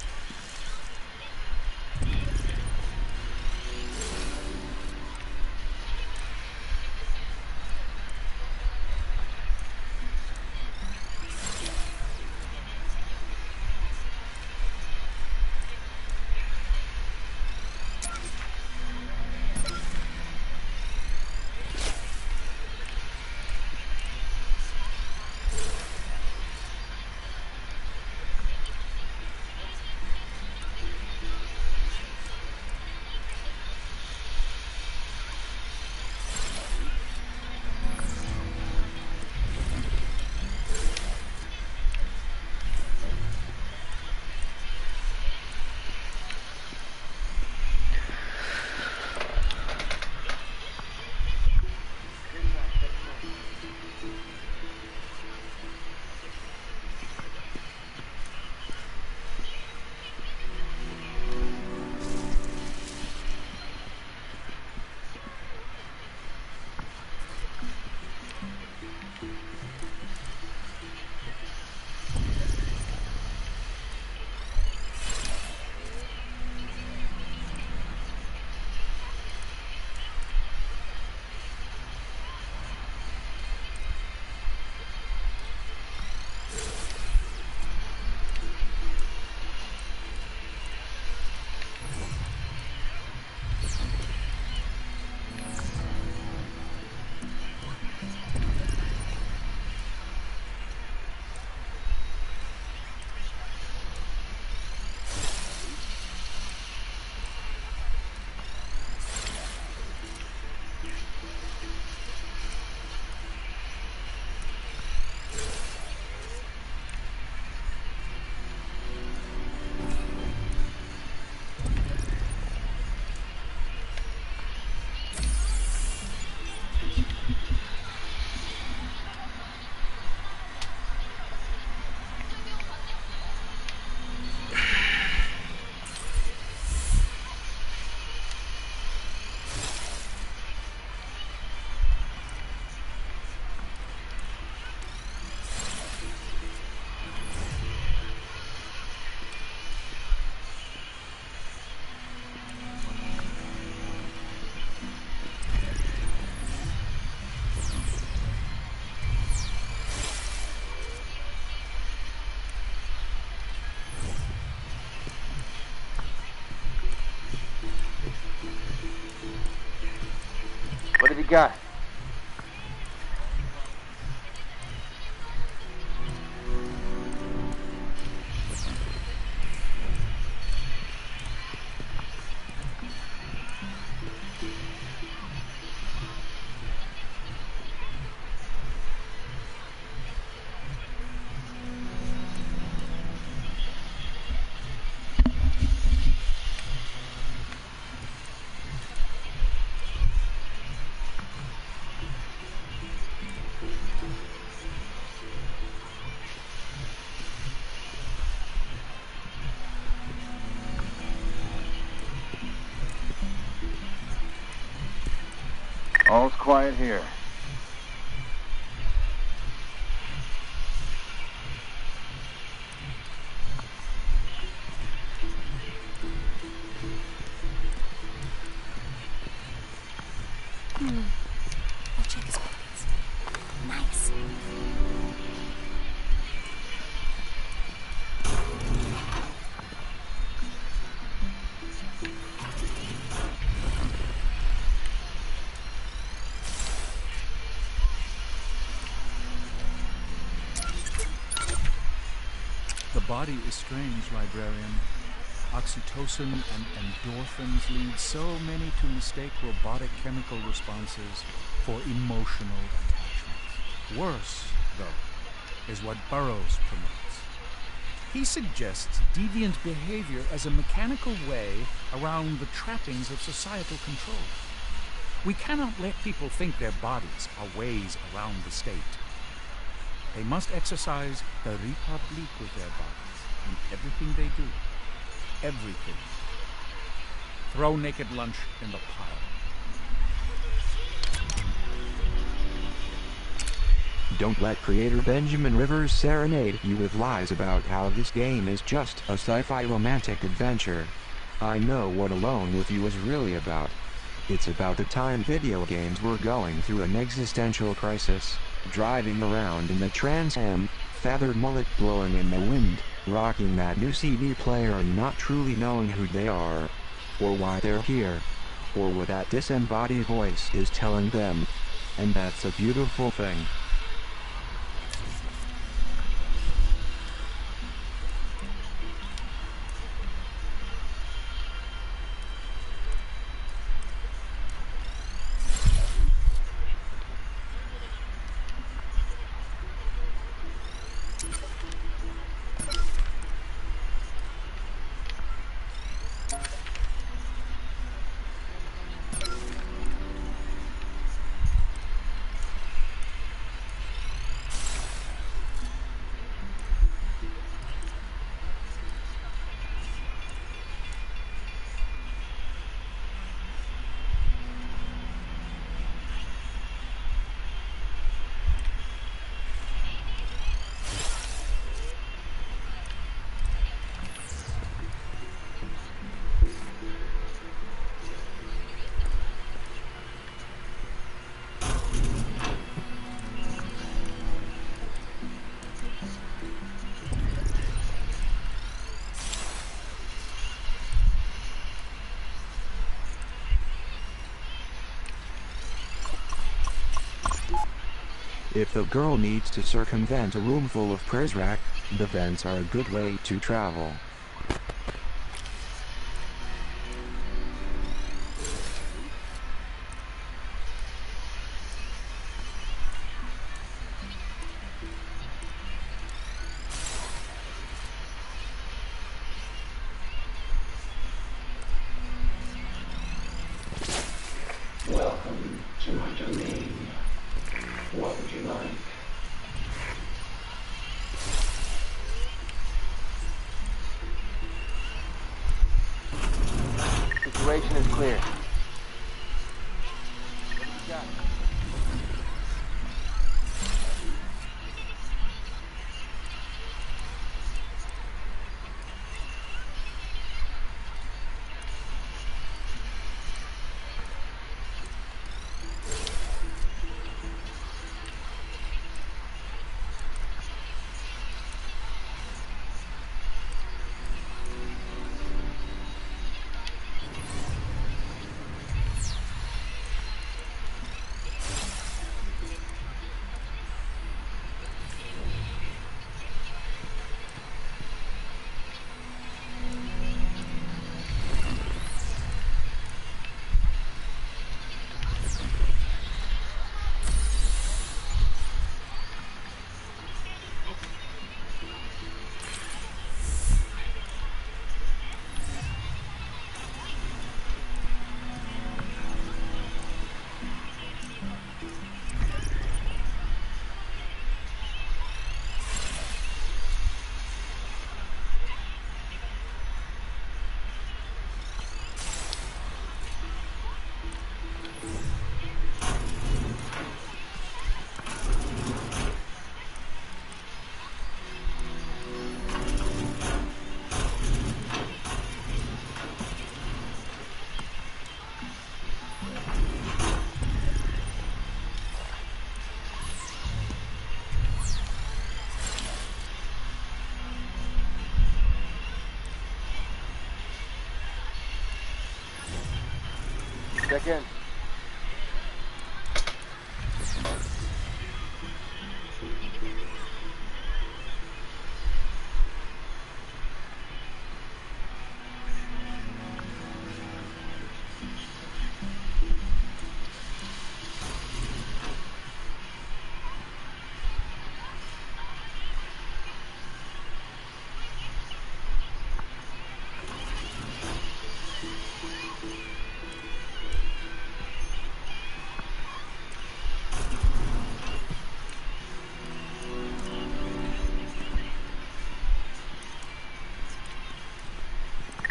What have you got? All's quiet here. I'll check his pockets. Nice. The body is strange, librarian. Oxytocin and endorphins lead so many to mistake robotic chemical responses for emotional attachment. Worse, though, is what Burroughs promotes. He suggests deviant behavior as a mechanical way around the trappings of societal control. We cannot let people think their bodies are ways around the state. They must exercise the Republik with their bodies in everything they do. Everything. Throw naked lunch in the pile. Don't let creator Benjamin Rivers serenade you with lies about how this game is just a sci-fi romantic adventure. I know what Alone with You is really about. It's about the time video games were going through an existential crisis, driving around in the Trans Am, feathered mullet blowing in the wind, rocking that new CD player and not truly knowing who they are, or why they're here, or what that disembodied voice is telling them. And that's a beautiful thing. If the girl needs to circumvent a room full of Prizrak, the vents are a good way to travel. Welcome to my domain. What would you like? Situation is clear. What do you got? Check in.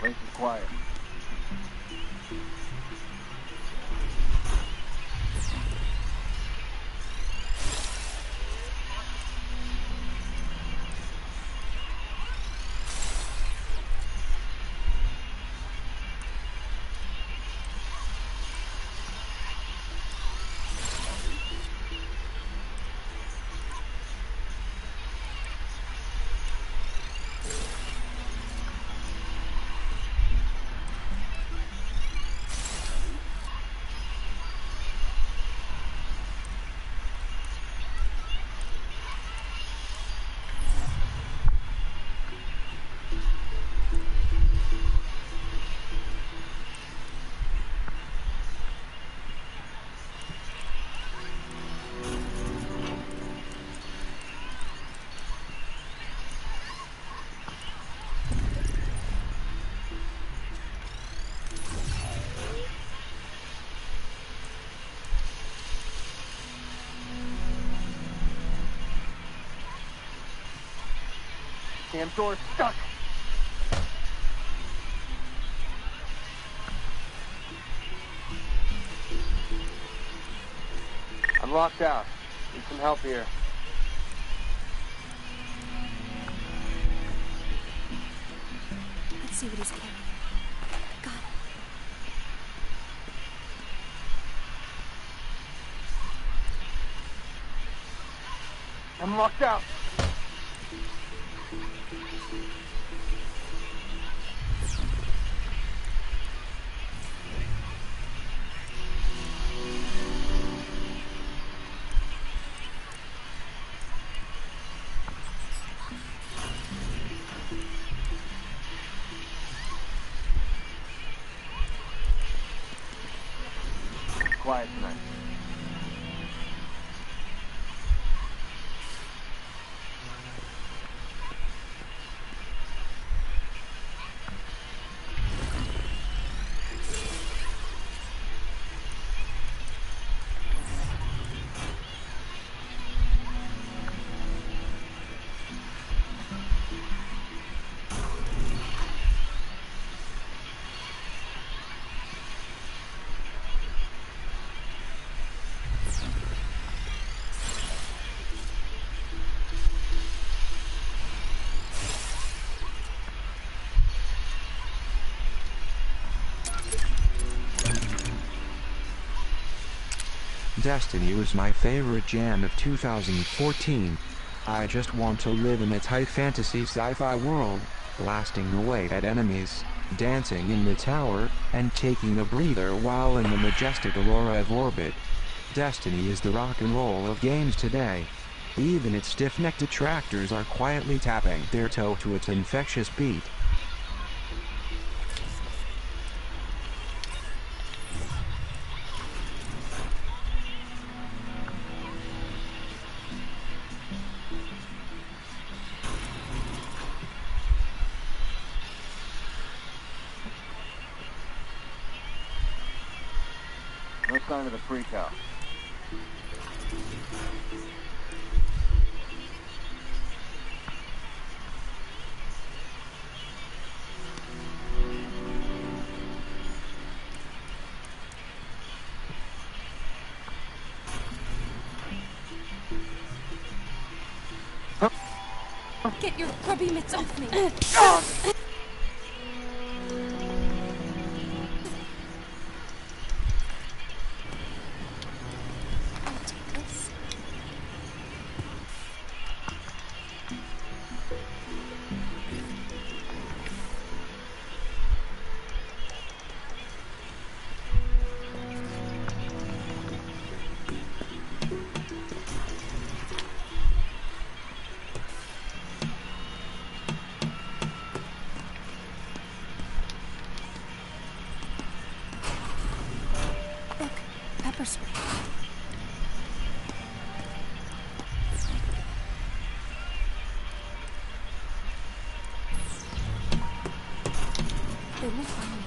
Place is quiet. Damn door's stuck. I'm locked out. Need some help here. Let's see what he's carrying. Got it. I'm locked out. Quiet tonight. Destiny was my favorite jam of 2014. I just want to live in a tight fantasy sci-fi world, blasting away at enemies, dancing in the tower, and taking a breather while in the majestic aurora of orbit. Destiny is the rock and roll of games today. Even its stiff-necked detractors are quietly tapping their toe to its infectious beat. No sign of the freak out. Get your grubby mitts off me. I'll take this. Look, pepper spray. They will find me.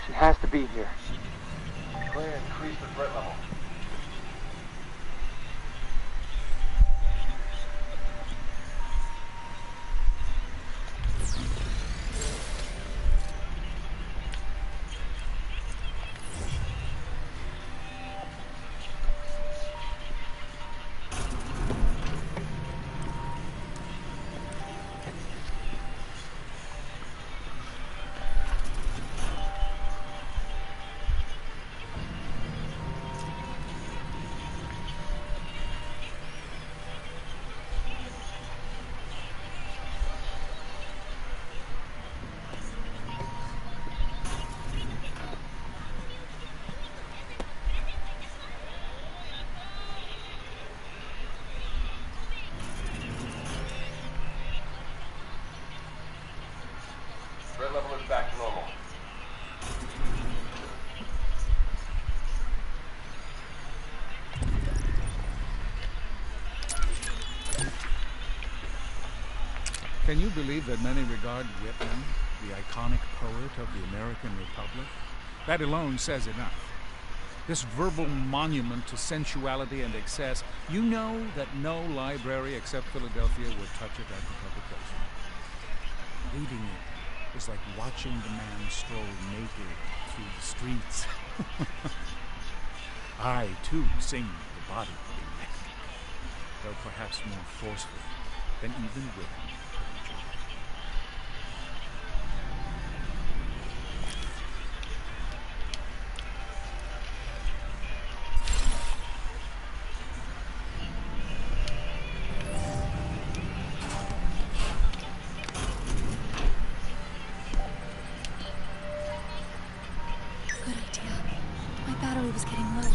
She has to be here. Claire, increase the threat level. Can you believe that many regard Whitman, the iconic poet of the American Republic? That alone says enough. This verbal monument to sensuality and excess, you know that no library except Philadelphia would touch it after publication. Reading it is like watching the man stroll naked through the streets. I, too, sing the body electric, though perhaps more forceful than even Whitman. Good idea. My battery was getting low.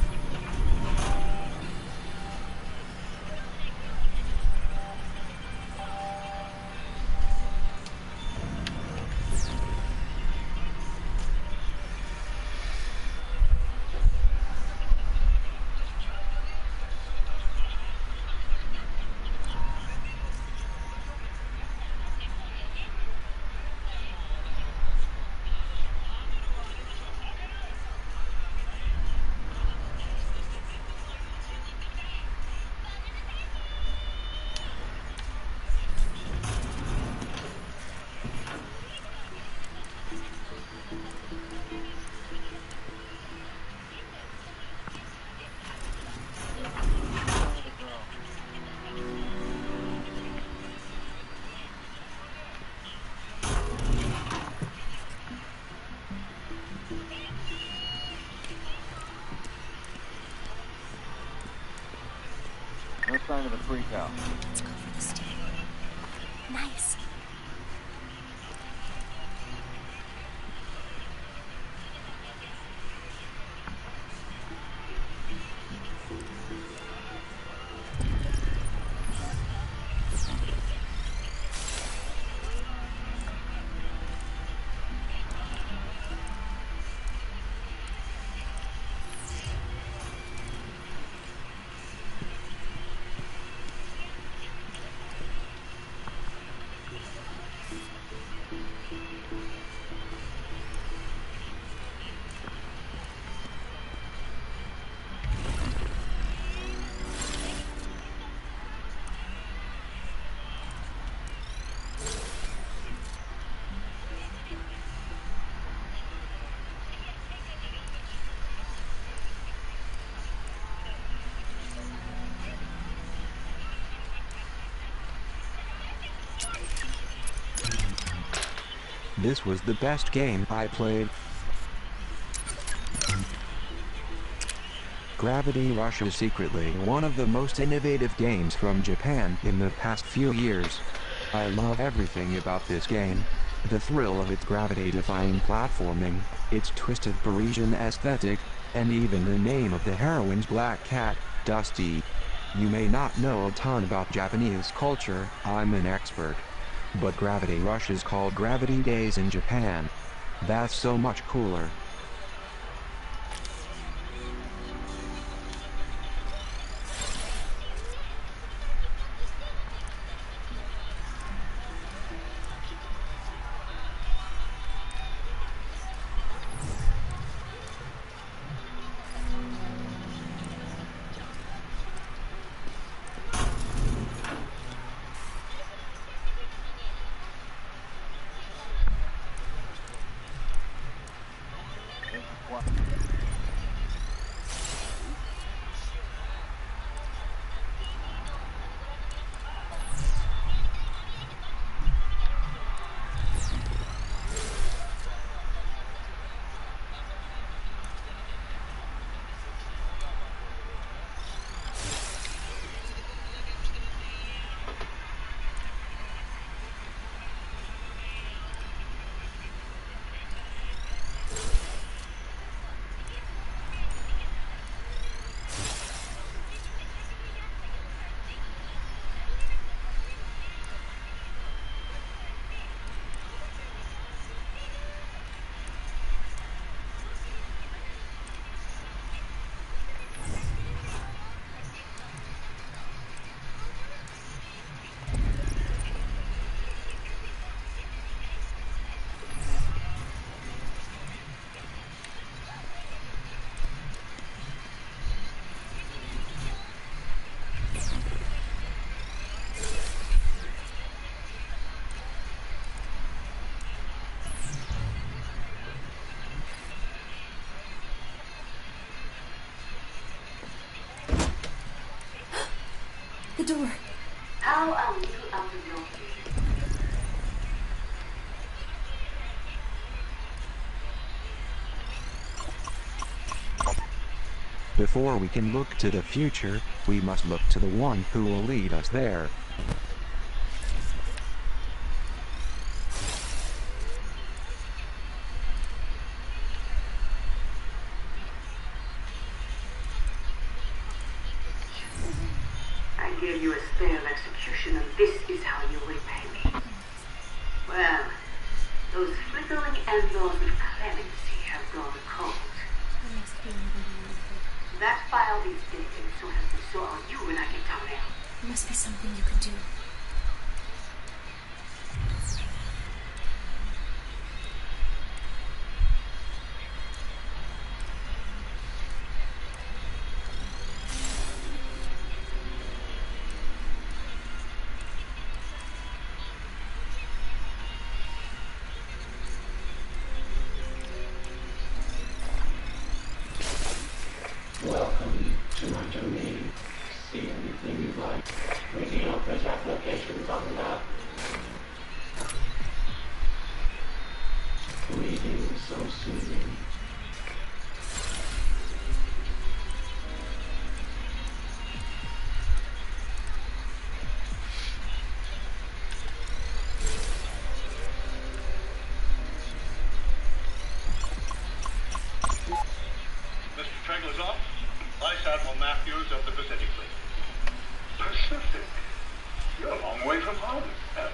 No sign of the freak out. Let's go for the stick. Nice. This was the best game I played. Gravity Rush is secretly one of the most innovative games from Japan in the past few years. I love everything about this game. The thrill of its gravity-defying platforming, its twisted Parisian aesthetic, and even the name of the heroine's black cat, Dusty. You may not know a ton about Japanese culture, I'm an expert. But Gravity Rush is called Gravity Days in Japan. That's so much cooler. the door. How are you out of your Before we can look to the future, we must look to the one who will lead us there. I gave you a spare of execution, and this is how you repay me. Well, those flickering embers of clemency have gone cold. That file is dated, so are you when I get down there. There must be something you can do. Welcome to my domain. See anything you like. Reading up his applications on that. Reading is so soothing. Mr. Treglazov, Vice Admiral Matthews of the Pacific Fleet. Pacific? You're a long way from home.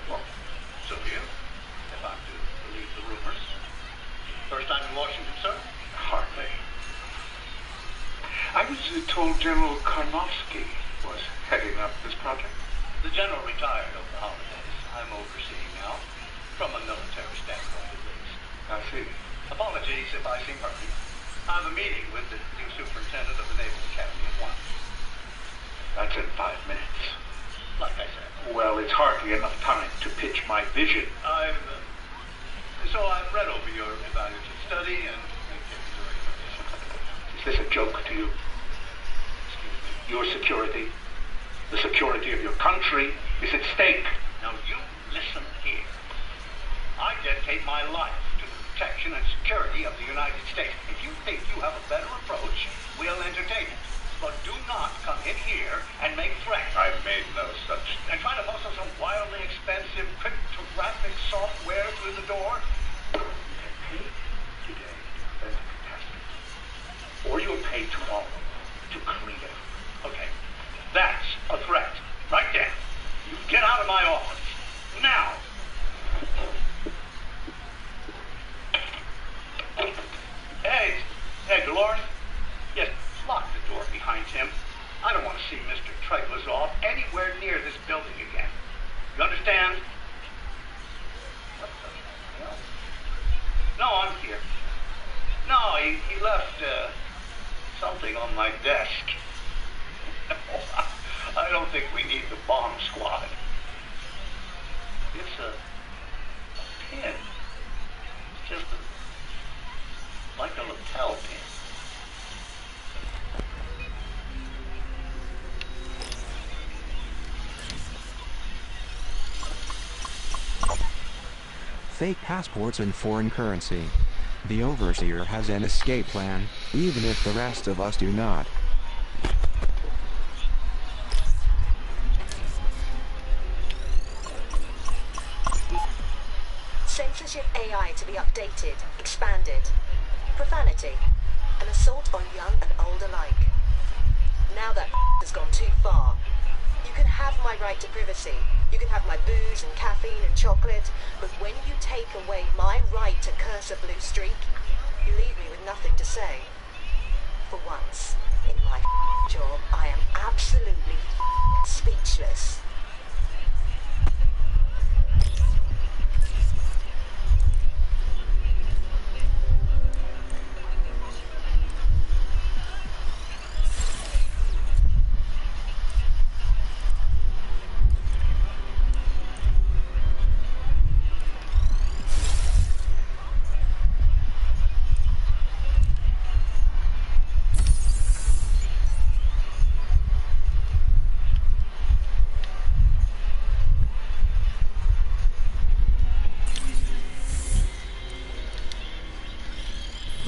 Well, so are you, if I'm to believe the rumors. First time in Washington, sir? Hardly. I was told General Karnofsky was heading up this project. The general retired over the holidays. I'm overseeing now, from a military standpoint at least. I see. Apologies if I seem hurried. I have a meeting with the new superintendent of the Naval Academy at 1. That's in 5 minutes. Like I said. Well, it's hardly enough time to pitch my vision. I've read over your evaluative study and Is this a joke to you? Excuse me. Your security, the security of your country, is at stake. Now you listen here. I dedicate my life to the protection and security of the United States. If you think you have a better approach, we'll entertain it. But do not come in here and make threats. I've made no such... And try to muscle some wildly expensive cryptographic software through the door. You'll get paid today to prevent a catastrophe. Or you'll pay tomorrow to clean it. Okay, that's a threat. Right there. You get out of my office. Now! Hey, Dolores. Yes, lock the door behind him. I don't want to see Mr. Treglazov anywhere near this building again. You understand? What the hell? No, I'm here. No, he left something on my desk. I don't think we need the bomb squad. It's a pin. It's just like a lapel pin. Fake passports and foreign currency. The Overseer has an escape plan, even if the rest of us do not. Censorship AI to be updated, expanded. Profanity. An assault on young and old alike. Now that has gone too far. You can have my right to privacy. You can have my booze and caffeine and chocolate. But when you take away my right to curse a blue streak, you leave me with nothing to say. For once, in my job, I am absolutely speechless.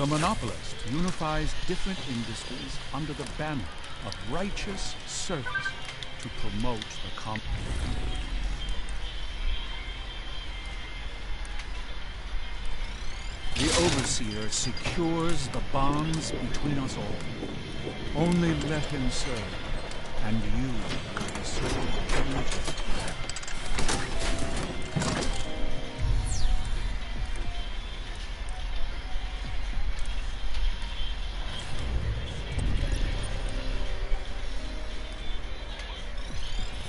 The monopolist unifies different industries under the banner of righteous service to promote the common. The overseer secures the bonds between us all. Only let him serve, and you will be served.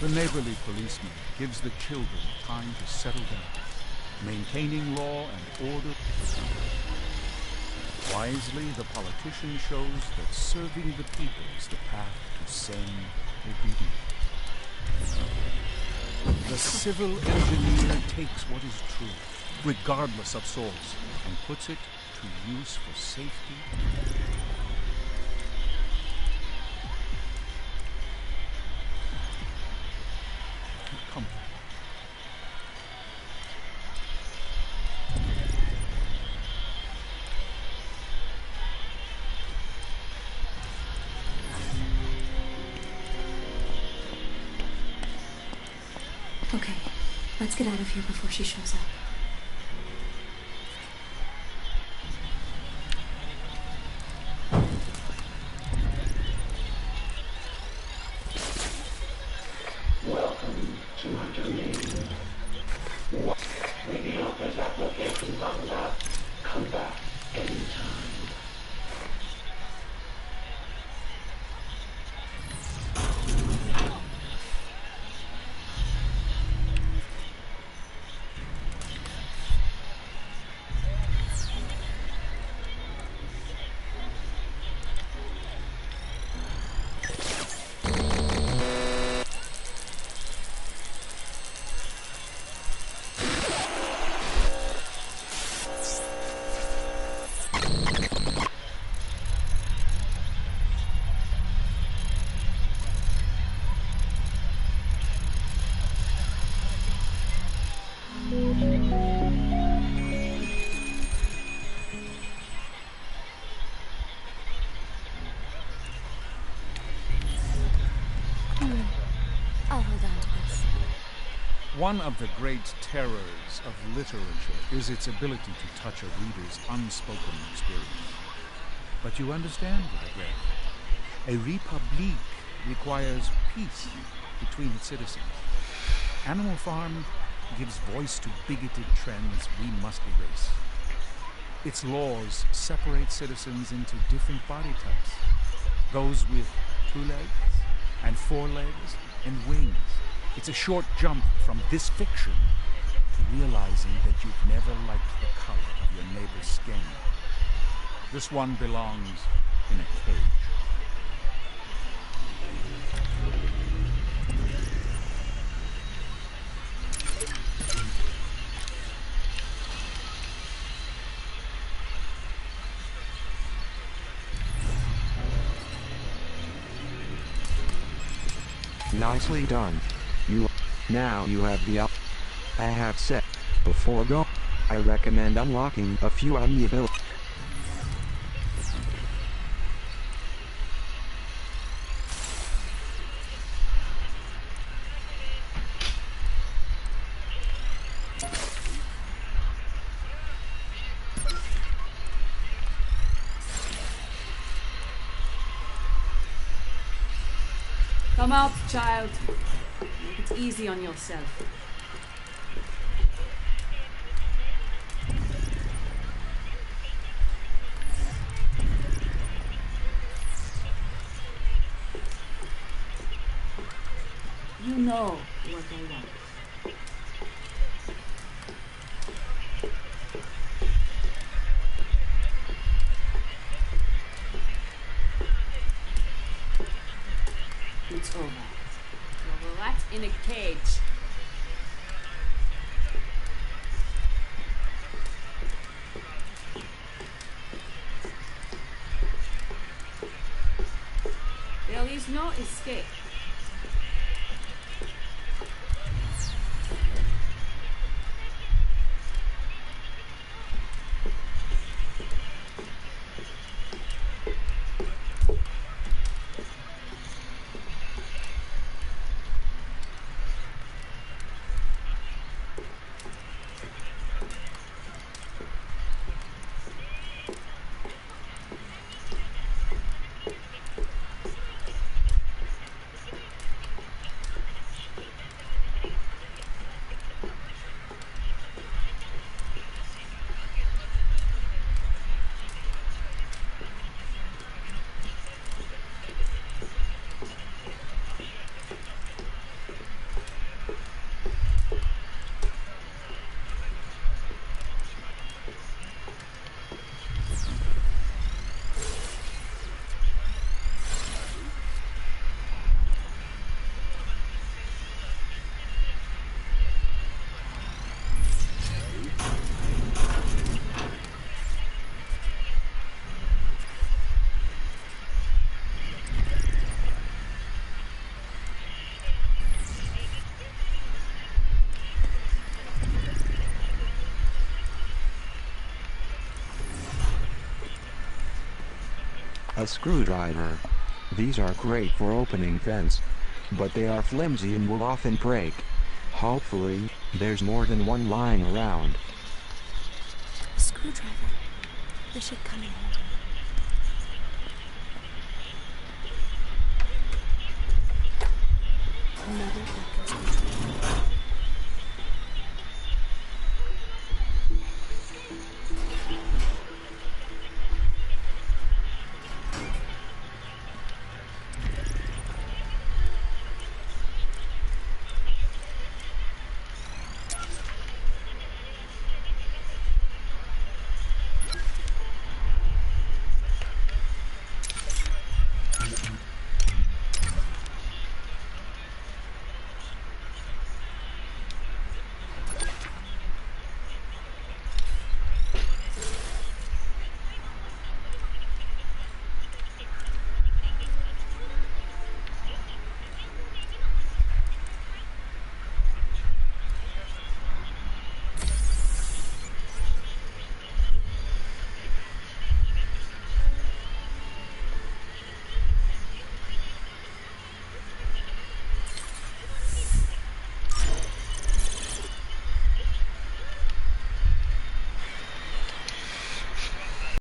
The neighborly policeman gives the children time to settle down, maintaining law and order. Wisely, the politician shows that serving the people is the path to sane obedience. The civil engineer takes what is true, regardless of source, and puts it to use for safety. Okay, let's get out of here before she shows up. Welcome to my domain. When the office applications on that, come back anytime. I'll hold on to this. One of the great terrors of literature is its ability to touch a reader's unspoken experience. But you understand what I read. A republic requires peace between its citizens. Animal Farm gives voice to bigoted trends we must erase. Its laws separate citizens into different body types. Those with 2 legs, and 4 legs, and wings. It's a short jump from this fiction to realizing that you've never liked the color of your neighbor's skin. This one belongs in a cage. Nicely done. Now you have the I have said before go. I recommend unlocking a few amiibo. Come out, child. Make it easy on yourself. You know what I want. It's over. You're a rat in a cage. There is no escape. A screwdriver. These are great for opening vents, but they are flimsy and will often break. Hopefully, there's more than one lying around. A screwdriver. They should come in. Another echo.